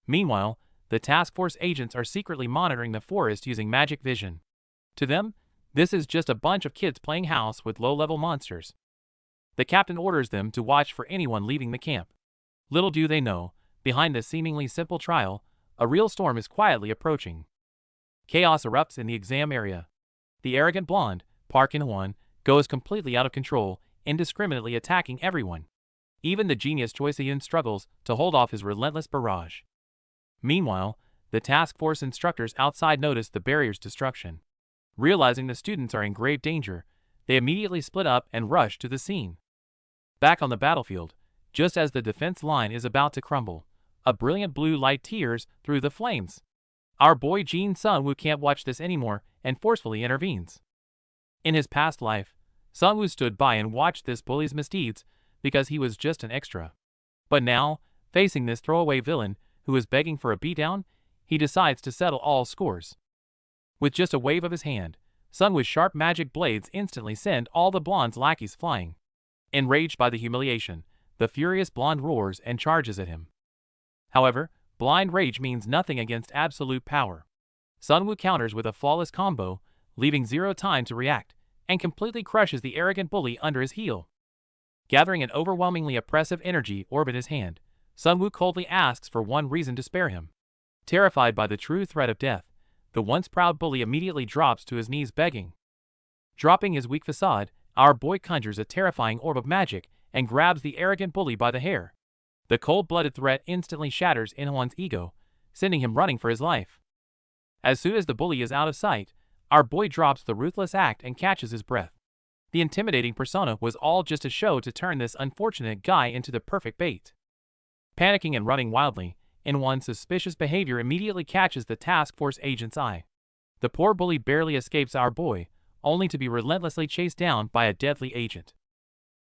Meanwhile, the task force agents are secretly monitoring the forest using magic vision. To them, this is just a bunch of kids playing house with low-level monsters. The captain orders them to watch for anyone leaving the camp. Little do they know, behind this seemingly simple trial, a real storm is quietly approaching. Chaos erupts in the exam area. The arrogant blonde, Park In-hwan, goes completely out of control, indiscriminately attacking everyone. Even the genius Choi Seoyun struggles to hold off his relentless barrage. Meanwhile, the task force instructors outside notice the barrier's destruction. Realizing the students are in grave danger, they immediately split up and rush to the scene. Back on the battlefield, just as the defense line is about to crumble, a brilliant blue light tears through the flames. Our boy Jin Sun-woo can't watch this anymore and forcefully intervenes. In his past life, Sun-woo stood by and watched this bully's misdeeds because he was just an extra. But now, facing this throwaway villain who is begging for a beatdown, he decides to settle all scores. With just a wave of his hand, Sun-woo's sharp magic blades instantly send all the blonde's lackeys flying. Enraged by the humiliation, the furious blonde roars and charges at him. However, blind rage means nothing against absolute power. Sun-woo counters with a flawless combo, leaving zero time to react, and completely crushes the arrogant bully under his heel. Gathering an overwhelmingly oppressive energy orb in his hand, Sun-woo coldly asks for one reason to spare him. Terrified by the true threat of death, the once proud bully immediately drops to his knees begging. Dropping his weak facade, our boy conjures a terrifying orb of magic and grabs the arrogant bully by the hair. The cold-blooded threat instantly shatters In-hwan's ego, sending him running for his life. As soon as the bully is out of sight, our boy drops the ruthless act and catches his breath. The intimidating persona was all just a show to turn this unfortunate guy into the perfect bait. Panicking and running wildly, In-hwan's suspicious behavior immediately catches the task force agent's eye. The poor bully barely escapes our boy, only to be relentlessly chased down by a deadly agent.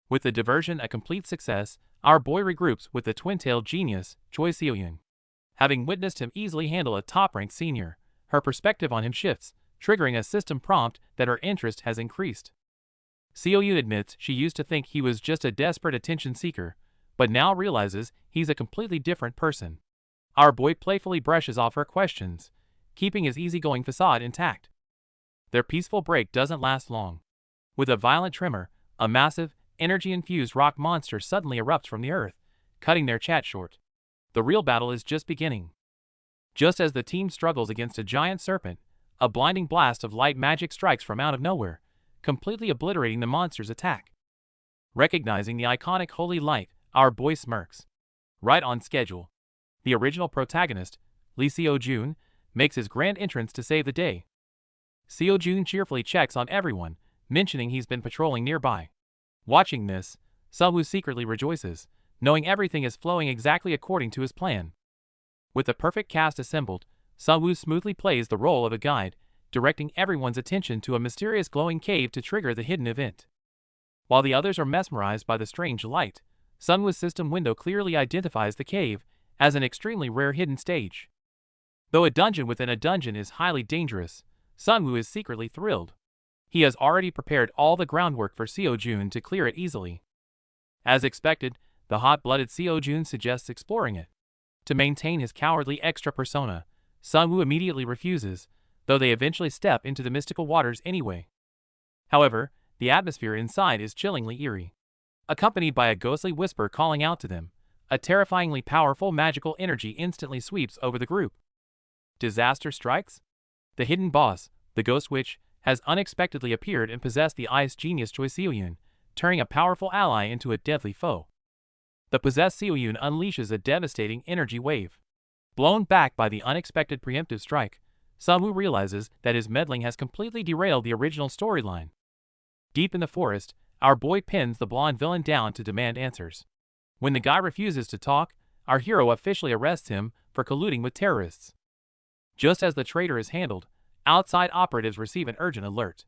With the diversion a complete success, our boy regroups with the twin-tailed genius, Choi Seoyun. Having witnessed him easily handle a top-ranked senior, her perspective on him shifts, triggering a system prompt that her interest has increased. Seoyun admits she used to think he was just a desperate attention seeker, but now realizes he's a completely different person. our boy playfully brushes off her questions, keeping his easygoing facade intact. Their peaceful break doesn't last long. With a violent tremor, a massive, energy-infused rock monster suddenly erupts from the earth, cutting their chat short. The real battle is just beginning. Just as the team struggles against a giant serpent, a blinding blast of light magic strikes from out of nowhere, completely obliterating the monster's attack. Recognizing the iconic holy light, our boy smirks. Right on schedule. The original protagonist, Lee Seo-jun, makes his grand entrance to save the day. Seo-jun cheerfully checks on everyone, mentioning he's been patrolling nearby. Watching this, Sung-woo secretly rejoices, knowing everything is flowing exactly according to his plan. With the perfect cast assembled, Sung-woo smoothly plays the role of a guide, directing everyone's attention to a mysterious glowing cave to trigger the hidden event. While the others are mesmerized by the strange light, Sung-woo's system window clearly identifies the cave as an extremely rare hidden stage. Though a dungeon within a dungeon is highly dangerous, Sung-woo is secretly thrilled. He has already prepared all the groundwork for Seo-jun to clear it easily. As expected, the hot-blooded Seo-jun suggests exploring it. To maintain his cowardly extra persona, Sung-woo immediately refuses, though they eventually step into the mystical waters anyway. However, the atmosphere inside is chillingly eerie. Accompanied by a ghostly whisper calling out to them, a terrifyingly powerful magical energy instantly sweeps over the group. Disaster strikes? The hidden boss, the Ghost Witch, has unexpectedly appeared and possessed the ice genius Choi Seo-yun, turning a powerful ally into a deadly foe. The possessed Seo-yun unleashes a devastating energy wave. Blown back by the unexpected preemptive strike, Sung-woo realizes that his meddling has completely derailed the original storyline. Deep in the forest, our boy pins the blonde villain down to demand answers. When the guy refuses to talk, our hero officially arrests him for colluding with terrorists. Just as the traitor is handled, outside operatives receive an urgent alert.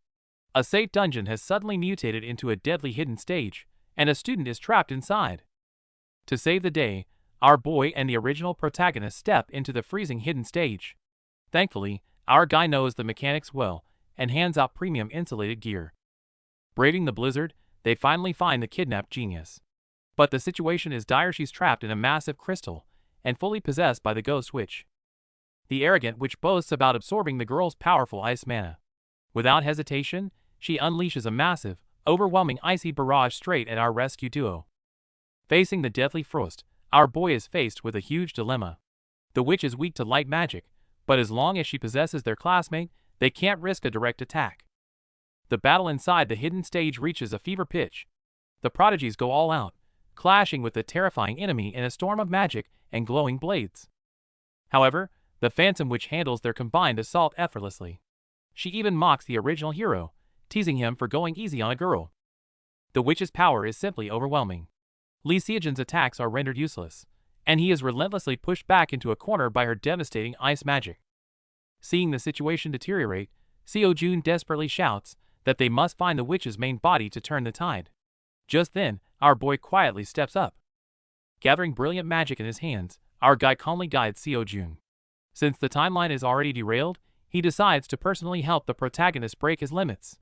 A safe dungeon has suddenly mutated into a deadly hidden stage, and a student is trapped inside. To save the day, our boy and the original protagonist step into the freezing hidden stage. Thankfully, our guy knows the mechanics well and hands out premium insulated gear. Braving the blizzard, they finally find the kidnapped genius. But the situation is dire. She's trapped in a massive crystal and fully possessed by the Ghost Witch, the arrogant witch boasts about absorbing the girl's powerful ice mana. Without hesitation, she unleashes a massive, overwhelming icy barrage straight at our rescue duo. Facing the deathly frost, our boy is faced with a huge dilemma. The witch is weak to light magic, but as long as she possesses their classmate, they can't risk a direct attack. The battle inside the hidden stage reaches a fever pitch. The prodigies go all out, clashing with the terrifying enemy in a storm of magic and glowing blades. However, the Phantom Witch handles their combined assault effortlessly. She even mocks the original hero, teasing him for going easy on a girl. The witch's power is simply overwhelming. Lee Seo-jun's attacks are rendered useless, and he is relentlessly pushed back into a corner by her devastating ice magic. Seeing the situation deteriorate, Seo-jun desperately shouts that they must find the witch's main body to turn the tide. Just then, our boy quietly steps up. Gathering brilliant magic in his hands, our guy calmly guides Seo-jun. Since the timeline is already derailed, he decides to personally help the protagonist break his limits.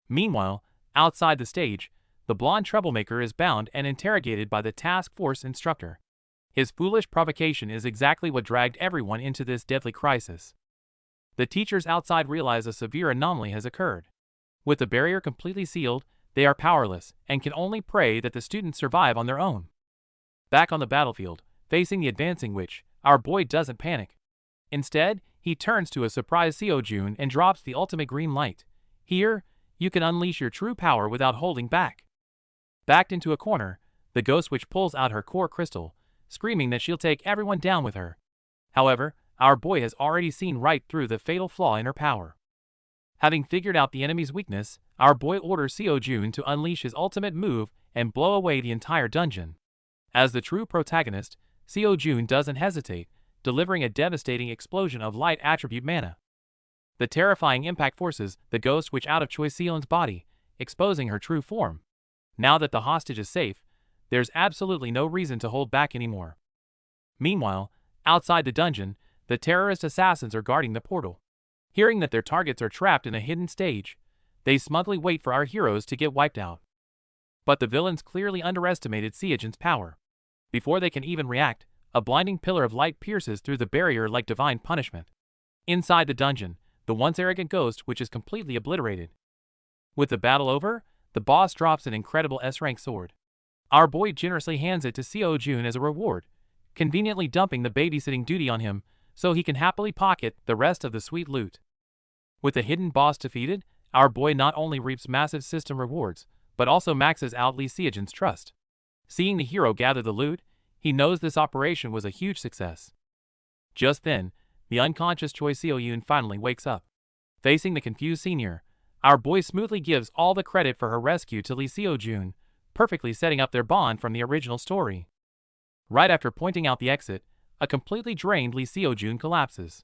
Meanwhile, outside the stage, the blonde troublemaker is bound and interrogated by the task force instructor. His foolish provocation is exactly what dragged everyone into this deadly crisis. The teachers outside realize a severe anomaly has occurred. With the barrier completely sealed, they are powerless and can only pray that the students survive on their own. Back on the battlefield, facing the advancing witch, our boy doesn't panic. Instead, he turns to a surprised Seo-jun and drops the ultimate green light. Here, you can unleash your true power without holding back. Backed into a corner, the Ghost Witch pulls out her core crystal, screaming that she'll take everyone down with her. However, our boy has already seen right through the fatal flaw in her power. Having figured out the enemy's weakness, our boy orders Seo-jun to unleash his ultimate move and blow away the entire dungeon. As the true protagonist, Seo-jun doesn't hesitate, delivering a devastating explosion of light attribute mana. The terrifying impact forces the Ghost Witch out of Choi Seo-jun's body, exposing her true form. Now that the hostage is safe, there's absolutely no reason to hold back anymore. Meanwhile, outside the dungeon, the terrorist assassins are guarding the portal. Hearing that their targets are trapped in a hidden stage, they smugly wait for our heroes to get wiped out. But the villains clearly underestimated Seo-jun's power. Before they can even react, a blinding pillar of light pierces through the barrier like divine punishment. Inside the dungeon, the once arrogant ghost which is completely obliterated. With the battle over, the boss drops an incredible S-rank sword. Our boy generously hands it to Seo-jun as a reward, conveniently dumping the babysitting duty on him so he can happily pocket the rest of the sweet loot. With the hidden boss defeated, our boy not only reaps massive system rewards, but also maxes out Lee Seo-jun's trust. Seeing the hero gather the loot, he knows this operation was a huge success. Just then, the unconscious Choi Seo-yun finally wakes up. Facing the confused senior, our boy smoothly gives all the credit for her rescue to Lee Seo-jun, perfectly setting up their bond from the original story. Right after pointing out the exit, a completely drained Lee Seo-jun collapses.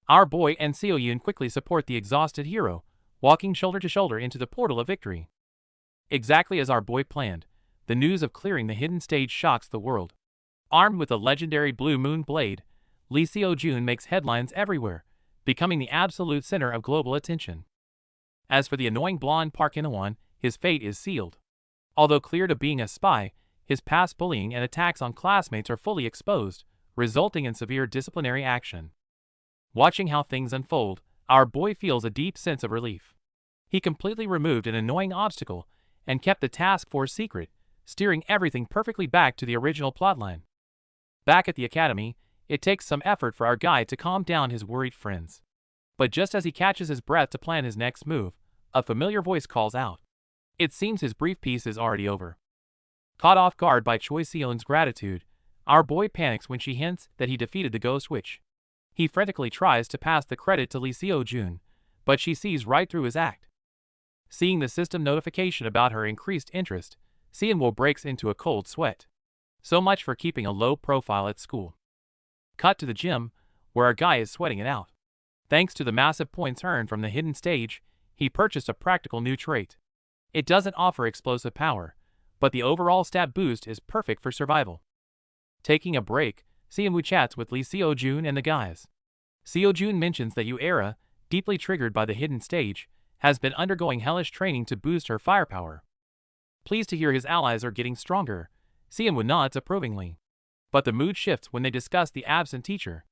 Our boy and Seo-yun quickly support the exhausted hero, walking shoulder to shoulder into the portal of victory. Exactly as our boy planned, the news of clearing the hidden stage shocks the world. Armed with the legendary Blue Moon Blade, Lee Seo-jun makes headlines everywhere, becoming the absolute center of global attention. As for the annoying blonde Park In-won, his fate is sealed. Although cleared of being a spy, his past bullying and attacks on classmates are fully exposed, resulting in severe disciplinary action. Watching how things unfold, our boy feels a deep sense of relief. He completely removed an annoying obstacle and kept the task force secret, steering everything perfectly back to the original plotline. Back at the academy, it takes some effort for our guy to calm down his worried friends. But just as he catches his breath to plan his next move, a familiar voice calls out. It seems his brief peace is already over. Caught off guard by Choi Seo-yun's gratitude, our boy panics when she hints that he defeated the ghost witch. He frantically tries to pass the credit to Lee Seo-jun, but she sees right through his act. Seeing the system notification about her increased interest, Seo-yun breaks into a cold sweat. So much for keeping a low profile at school. Cut to the gym, where our guy is sweating it out. Thanks to the massive points earned from the hidden stage, he purchased a practical new trait. It doesn't offer explosive power, but the overall stat boost is perfect for survival. Taking a break, Seo-yun chats with Lee Seo-jun and the guys. Seo-jun mentions that Era, deeply triggered by the hidden stage, has been undergoing hellish training to boost her firepower. Pleased to hear his allies are getting stronger, Seo-yun nods approvingly. But the mood shifts when they discuss the absent teacher.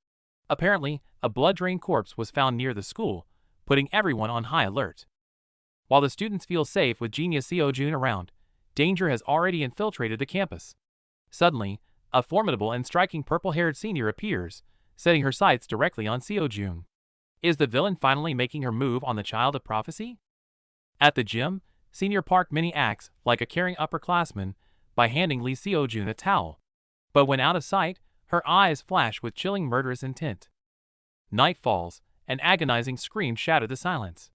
Apparently, a blood-drained corpse was found near the school, putting everyone on high alert. While the students feel safe with genius Seo-jun around, danger has already infiltrated the campus. Suddenly, a formidable and striking purple-haired senior appears, setting her sights directly on Seo-jun. Is the villain finally making her move on the child of prophecy? At the gym, Senior Park Mini acts like a caring upperclassman by handing Lee Seo-jun a towel. But when out of sight, her eyes flash with chilling murderous intent. Night falls, an agonizing scream shattered the silence.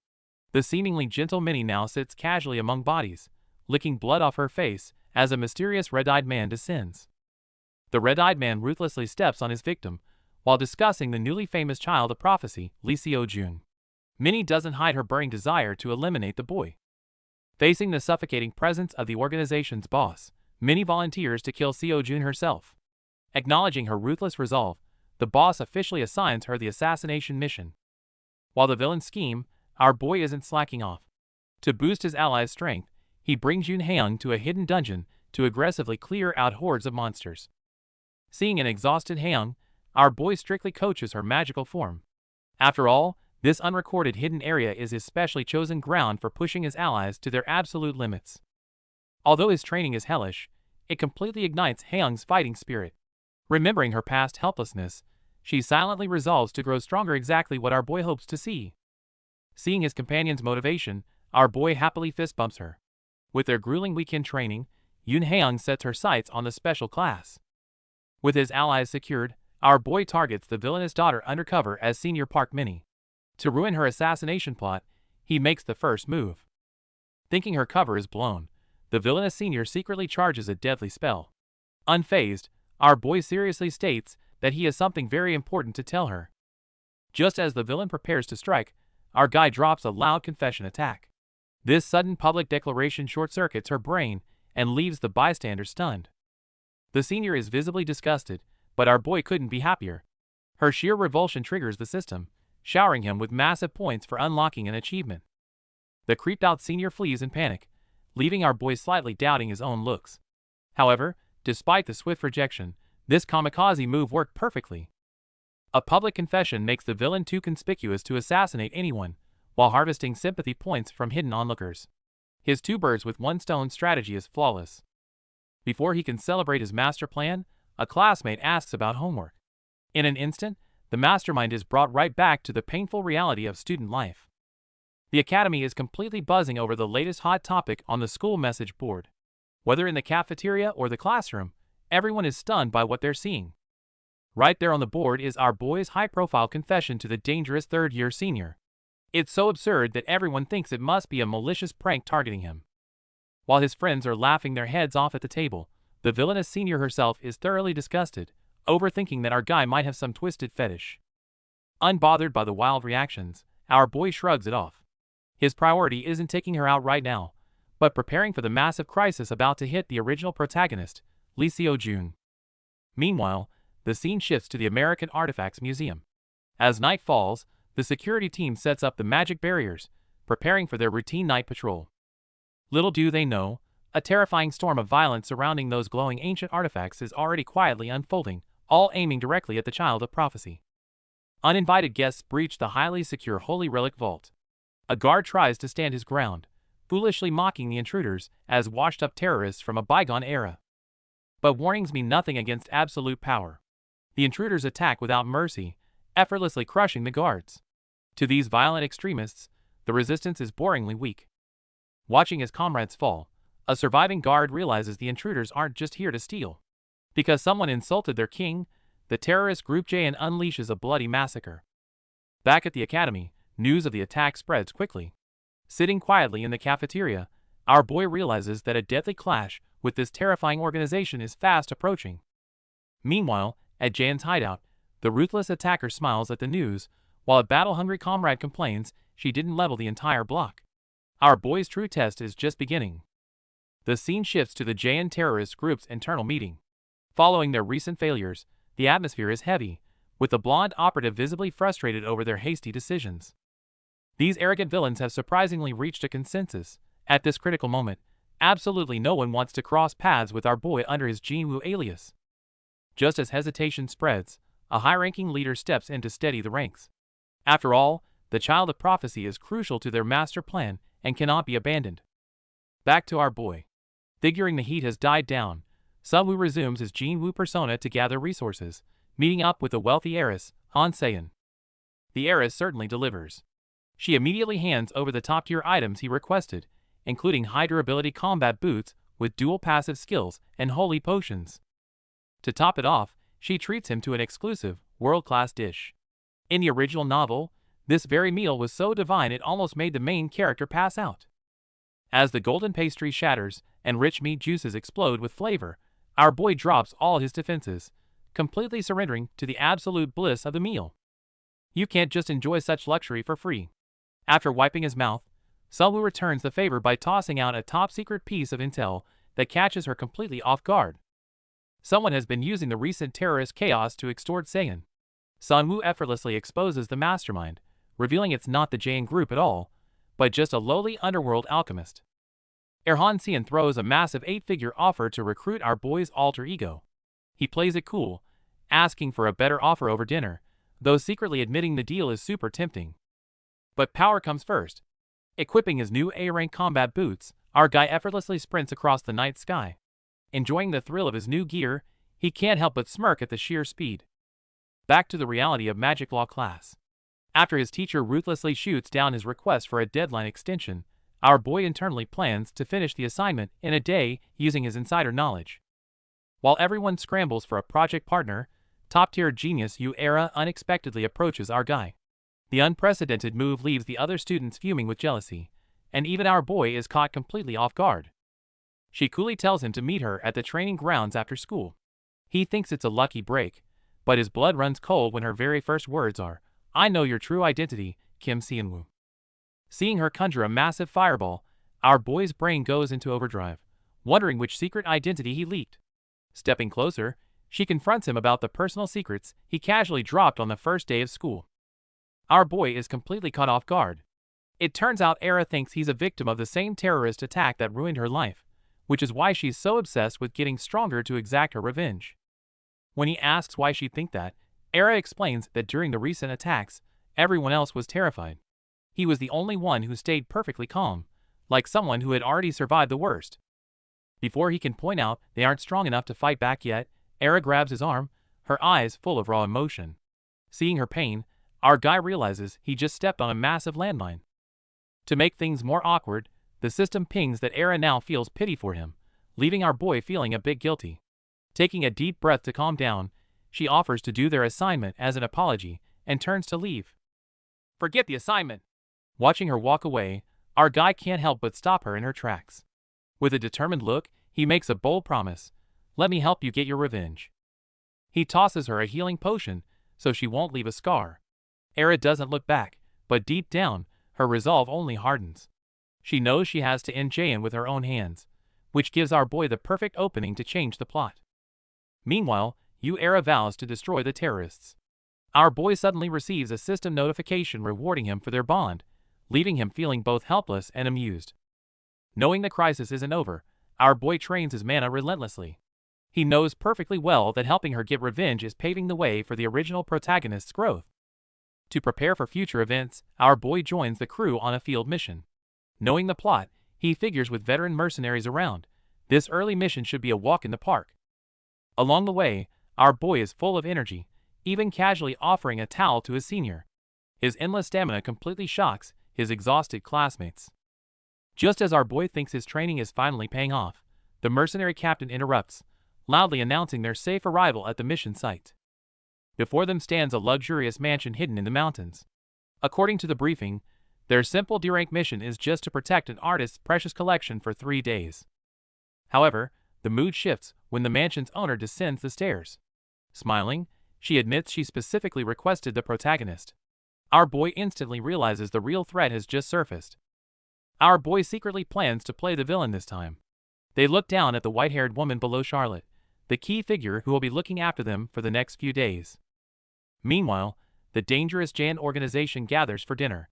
The seemingly gentle Minnie now sits casually among bodies, licking blood off her face as a mysterious red-eyed man descends. The red-eyed man ruthlessly steps on his victim, while discussing the newly famous child of prophecy, Lee Seo-jun. Minnie doesn't hide her burning desire to eliminate the boy. Facing the suffocating presence of the organization's boss, Minnie volunteers to kill Seo-jun herself. Acknowledging her ruthless resolve, the boss officially assigns her the assassination mission. While the villain's scheme, our boy isn't slacking off. To boost his allies' strength, he brings Yoon Hae-young to a hidden dungeon to aggressively clear out hordes of monsters. Seeing an exhausted Hae-young, our boy strictly coaches her magical form. After all, this unrecorded hidden area is his specially chosen ground for pushing his allies to their absolute limits. Although his training is hellish, it completely ignites Hae-young's fighting spirit. Remembering her past helplessness, she silently resolves to grow stronger, exactly what our boy hopes to see. Seeing his companion's motivation, our boy happily fist bumps her. With their grueling weekend training, Yoon Hae-young sets her sights on the special class. With his allies secured, our boy targets the villainous daughter undercover as Senior Park Minnie. To ruin her assassination plot, he makes the first move. Thinking her cover is blown, the villainous senior secretly charges a deadly spell. Unfazed, our boy seriously states that he has something very important to tell her. Just as the villain prepares to strike, our guy drops a loud confession attack. This sudden public declaration short-circuits her brain and leaves the bystander stunned. The senior is visibly disgusted, but our boy couldn't be happier. Her sheer revulsion triggers the system, showering him with massive points for unlocking an achievement. The creeped-out senior flees in panic, leaving our boy slightly doubting his own looks. However, despite the swift rejection, This kamikaze move worked perfectly. A public confession makes the villain too conspicuous to assassinate anyone, while harvesting sympathy points from hidden onlookers. His two birds with one stone strategy is flawless. Before he can celebrate his master plan, a classmate asks about homework. In an instant, the mastermind is brought right back to the painful reality of student life. The academy is completely buzzing over the latest hot topic on the school message board. Whether in the cafeteria or the classroom, everyone is stunned by what they're seeing. Right there on the board is our boy's high-profile confession to the dangerous third-year senior. It's so absurd that everyone thinks it must be a malicious prank targeting him. While his friends are laughing their heads off at the table, the villainous senior herself is thoroughly disgusted, overthinking that our guy might have some twisted fetish. Unbothered by the wild reactions, our boy shrugs it off. His priority isn't taking her out right now, but preparing for the massive crisis about to hit the original protagonist, Lee Seo-jun. Meanwhile, the scene shifts to the American Artifacts Museum. As night falls, the security team sets up the magic barriers, preparing for their routine night patrol. Little do they know, a terrifying storm of violence surrounding those glowing ancient artifacts is already quietly unfolding, all aiming directly at the child of prophecy. Uninvited guests breach the highly secure Holy Relic Vault. A guard tries to stand his ground, foolishly mocking the intruders as washed-up terrorists from a bygone era. But warnings mean nothing against absolute power. The intruders attack without mercy, effortlessly crushing the guards. To these violent extremists, the resistance is boringly weak. Watching his comrades fall, a surviving guard realizes the intruders aren't just here to steal. Because someone insulted their king, the terrorist group Jayan unleashes a bloody massacre. Back at the academy, news of the attack spreads quickly. Sitting quietly in the cafeteria, our boy realizes that a deadly clash with this terrifying organization is fast approaching. Meanwhile, at Jayan's hideout, the ruthless attacker smiles at the news, while a battle-hungry comrade complains she didn't level the entire block. Our boy's true test is just beginning. The scene shifts to the Jayan terrorist group's internal meeting. Following their recent failures, the atmosphere is heavy, with the blonde operative visibly frustrated over their hasty decisions. These arrogant villains have surprisingly reached a consensus. At this critical moment, absolutely no one wants to cross paths with our boy under his Jinwoo alias. Just as hesitation spreads, a high-ranking leader steps in to steady the ranks. After all, the child of prophecy is crucial to their master plan and cannot be abandoned. Back to our boy. Figuring the heat has died down, Sunwoo resumes his Jinwoo persona to gather resources, meeting up with the wealthy heiress, Han Seon. The heiress certainly delivers. She immediately hands over the top-tier items he requested, including high-durability combat boots with dual passive skills and holy potions. To top it off, she treats him to an exclusive, world-class dish. In the original novel, this very meal was so divine it almost made the main character pass out. As the golden pastry shatters and rich meat juices explode with flavor, our boy drops all his defenses, completely surrendering to the absolute bliss of the meal. You can't just enjoy such luxury for free. After wiping his mouth, Sunwoo returns the favor by tossing out a top-secret piece of intel that catches her completely off guard. Someone has been using the recent terrorist chaos to extort Seon. Sunwoo effortlessly exposes the mastermind, revealing it's not the Jayan group at all, but just a lowly underworld alchemist. Han Seon throws a massive 8-figure offer to recruit our boy's alter ego. He plays it cool, asking for a better offer over dinner, though secretly admitting the deal is super tempting. But power comes first. Equipping his new A-rank combat boots, our guy effortlessly sprints across the night sky. Enjoying the thrill of his new gear, he can't help but smirk at the sheer speed. Back to the reality of magic law class. After his teacher ruthlessly shoots down his request for a deadline extension, our boy internally plans to finish the assignment in a day using his insider knowledge. While everyone scrambles for a project partner, top-tier genius Era unexpectedly approaches our guy. The unprecedented move leaves the other students fuming with jealousy, and even our boy is caught completely off guard. She coolly tells him to meet her at the training grounds after school. He thinks it's a lucky break, but his blood runs cold when her very first words are, "I know your true identity, Kim Seonwoo." Seeing her conjure a massive fireball, our boy's brain goes into overdrive, wondering which secret identity he leaked. Stepping closer, she confronts him about the personal secrets he casually dropped on the first day of school. Our boy is completely caught off guard. It turns out Era thinks he's a victim of the same terrorist attack that ruined her life, which is why she's so obsessed with getting stronger to exact her revenge. When he asks why she'd think that, Era explains that during the recent attacks, everyone else was terrified. He was the only one who stayed perfectly calm, like someone who had already survived the worst. Before he can point out they aren't strong enough to fight back yet, Era grabs his arm, her eyes full of raw emotion. Seeing her pain, our guy realizes he just stepped on a massive landmine. To make things more awkward, the system pings that Era now feels pity for him, leaving our boy feeling a bit guilty. Taking a deep breath to calm down, she offers to do their assignment as an apology and turns to leave. Forget the assignment. Watching her walk away, our guy can't help but stop her in her tracks. With a determined look, he makes a bold promise. Let me help you get your revenge. He tosses her a healing potion so she won't leave a scar. Era doesn't look back, but deep down, her resolve only hardens. She knows she has to end Jaein with her own hands, which gives our boy the perfect opening to change the plot. Meanwhile, Era vows to destroy the terrorists. Our boy suddenly receives a system notification rewarding him for their bond, leaving him feeling both helpless and amused. Knowing the crisis isn't over, our boy trains his mana relentlessly. He knows perfectly well that helping her get revenge is paving the way for the original protagonist's growth. To prepare for future events, our boy joins the crew on a field mission. Knowing the plot, he figures with veteran mercenaries around, this early mission should be a walk in the park. Along the way, our boy is full of energy, even casually offering a towel to his senior. His endless stamina completely shocks his exhausted classmates. Just as our boy thinks his training is finally paying off, the mercenary captain interrupts, loudly announcing their safe arrival at the mission site. Before them stands a luxurious mansion hidden in the mountains. According to the briefing, their simple D-rank mission is just to protect an artist's precious collection for 3 days. However, the mood shifts when the mansion's owner descends the stairs. Smiling, she admits she specifically requested the protagonist. Our boy instantly realizes the real threat has just surfaced. Our boy secretly plans to play the villain this time. They look down at the white-haired woman below Charlotte, the key figure who will be looking after them for the next few days. Meanwhile, the dangerous Jaein organization gathers for dinner.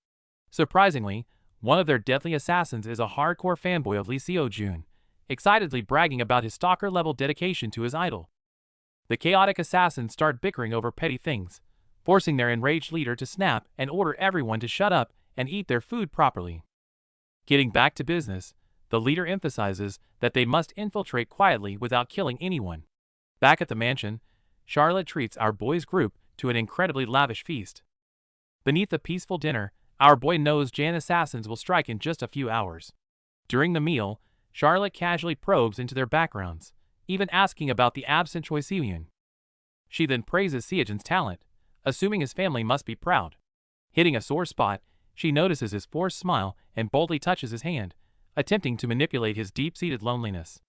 Surprisingly, one of their deadly assassins is a hardcore fanboy of Lee Seo-joon, excitedly bragging about his stalker-level dedication to his idol. The chaotic assassins start bickering over petty things, forcing their enraged leader to snap and order everyone to shut up and eat their food properly. Getting back to business, the leader emphasizes that they must infiltrate quietly without killing anyone. Back at the mansion, Charlotte treats our boy's group to an incredibly lavish feast. Beneath the peaceful dinner, our boy knows Jaein assassins will strike in just a few hours. During the meal, Charlotte casually probes into their backgrounds, even asking about the absent Choi Seohyun. She then praises Seojun's talent, assuming his family must be proud. Hitting a sore spot, she notices his forced smile and boldly touches his hand, attempting to manipulate his deep-seated loneliness.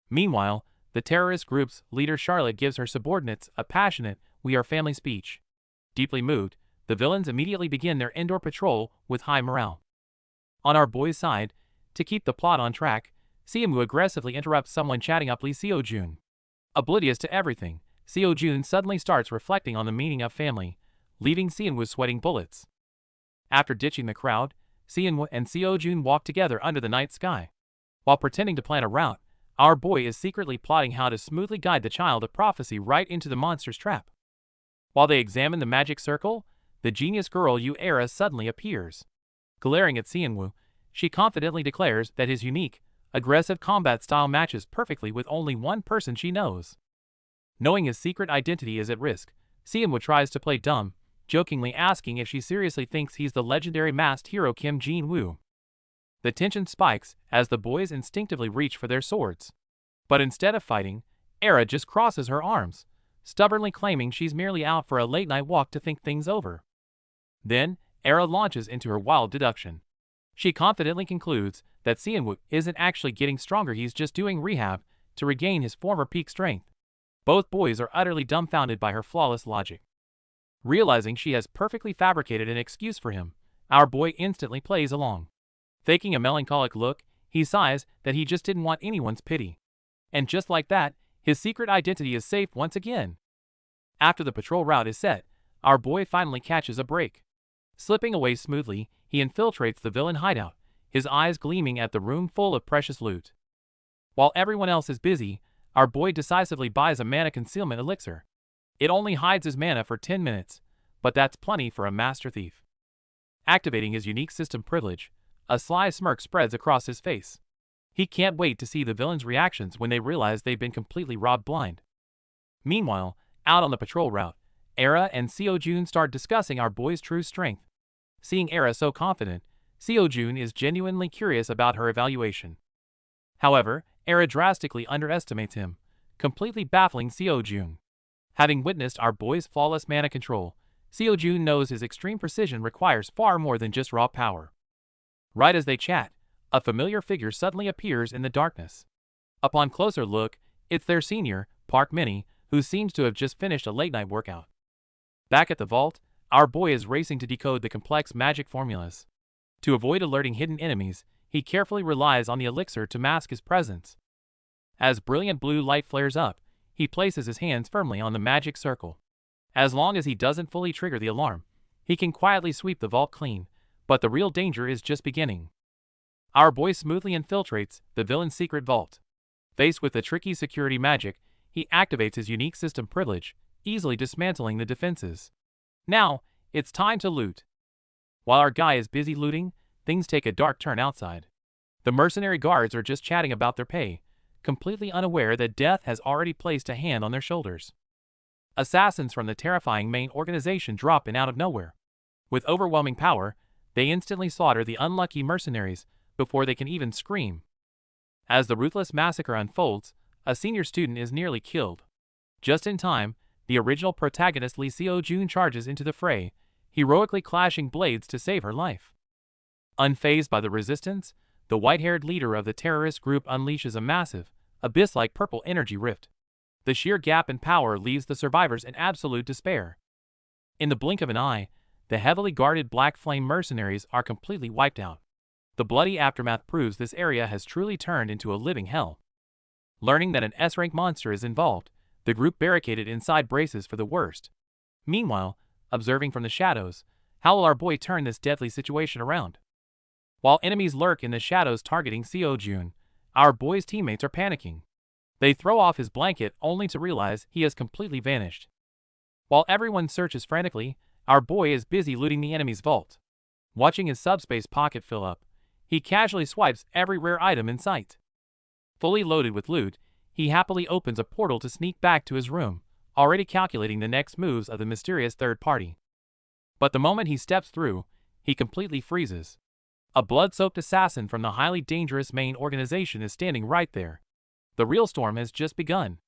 Meanwhile, the terrorist group's leader Charlotte gives her subordinates a passionate "We are family" speech. Deeply moved, the villains immediately begin their indoor patrol with high morale. On our boy's side, to keep the plot on track, Seomu aggressively interrupts someone chatting up Lee Seo-joon. Oblivious to everything, Seo-joon suddenly starts reflecting on the meaning of family, leaving Seomu sweating bullets. After ditching the crowd, Seomu and Seo-joon walk together under the night sky. While pretending to plan a route, our boy is secretly plotting how to smoothly guide the child of prophecy right into the monster's trap. While they examine the magic circle, the genius girl Era suddenly appears. Glaring at Seomu, she confidently declares that his unique, aggressive combat style matches perfectly with only one person she knows. Knowing his secret identity is at risk, Seomu tries to play dumb, jokingly asking if she seriously thinks he's the legendary masked hero Kim Jin-woo. The tension spikes as the boys instinctively reach for their swords. But instead of fighting, Era just crosses her arms, stubbornly claiming she's merely out for a late-night walk to think things over. Then, Era launches into her wild deduction. She confidently concludes that Seomu isn't actually getting stronger, he's just doing rehab to regain his former peak strength. Both boys are utterly dumbfounded by her flawless logic. Realizing she has perfectly fabricated an excuse for him, our boy instantly plays along. Faking a melancholic look, he sighs that he just didn't want anyone's pity. And just like that, his secret identity is safe once again. After the patrol route is set, our boy finally catches a break. Slipping away smoothly, he infiltrates the villain hideout, his eyes gleaming at the room full of precious loot. While everyone else is busy, our boy decisively buys a mana concealment elixir. It only hides his mana for 10 minutes, but that's plenty for a master thief. Activating his unique system privilege, a sly smirk spreads across his face. He can't wait to see the villains' reactions when they realize they've been completely robbed blind. Meanwhile, out on the patrol route, Era and Seojun start discussing our boy's true strength. Seeing Era so confident, Seojun is genuinely curious about her evaluation. However, Era drastically underestimates him, completely baffling Seojun. Having witnessed our boy's flawless mana control, Seojun knows his extreme precision requires far more than just raw power. Right as they chat, a familiar figure suddenly appears in the darkness. Upon closer look, it's their senior, Park Minnie, who seems to have just finished a late-night workout. Back at the vault, our boy is racing to decode the complex magic formulas. To avoid alerting hidden enemies, he carefully relies on the elixir to mask his presence. As brilliant blue light flares up, he places his hands firmly on the magic circle. As long as he doesn't fully trigger the alarm, he can quietly sweep the vault clean, but the real danger is just beginning. Our boy smoothly infiltrates the villain's secret vault. Faced with the tricky security magic, he activates his unique system privilege, easily dismantling the defenses. Now, it's time to loot. While our guy is busy looting, things take a dark turn outside. The mercenary guards are just chatting about their pay, completely unaware that death has already placed a hand on their shoulders. Assassins from the terrifying main organization drop in out of nowhere. With overwhelming power, they instantly slaughter the unlucky mercenaries before they can even scream. As the ruthless massacre unfolds, a senior student is nearly killed. Just in time, the original protagonist Lee Seo-jun charges into the fray, heroically clashing blades to save her life. Unfazed by the resistance, the white-haired leader of the terrorist group unleashes a massive, abyss-like purple energy rift. The sheer gap in power leaves the survivors in absolute despair. In the blink of an eye, the heavily guarded Black Flame mercenaries are completely wiped out. The bloody aftermath proves this area has truly turned into a living hell. Learning that an S-rank monster is involved, the group barricaded inside braces for the worst. Meanwhile, observing from the shadows, how will our boy turn this deadly situation around? While enemies lurk in the shadows targeting Seo-jun, our boy's teammates are panicking. They throw off his blanket only to realize he has completely vanished. While everyone searches frantically, our boy is busy looting the enemy's vault. Watching his subspace pocket fill up, he casually swipes every rare item in sight. Fully loaded with loot, he happily opens a portal to sneak back to his room, already calculating the next moves of the mysterious third party. But the moment he steps through, he completely freezes. A blood-soaked assassin from the highly dangerous main organization is standing right there. The real storm has just begun.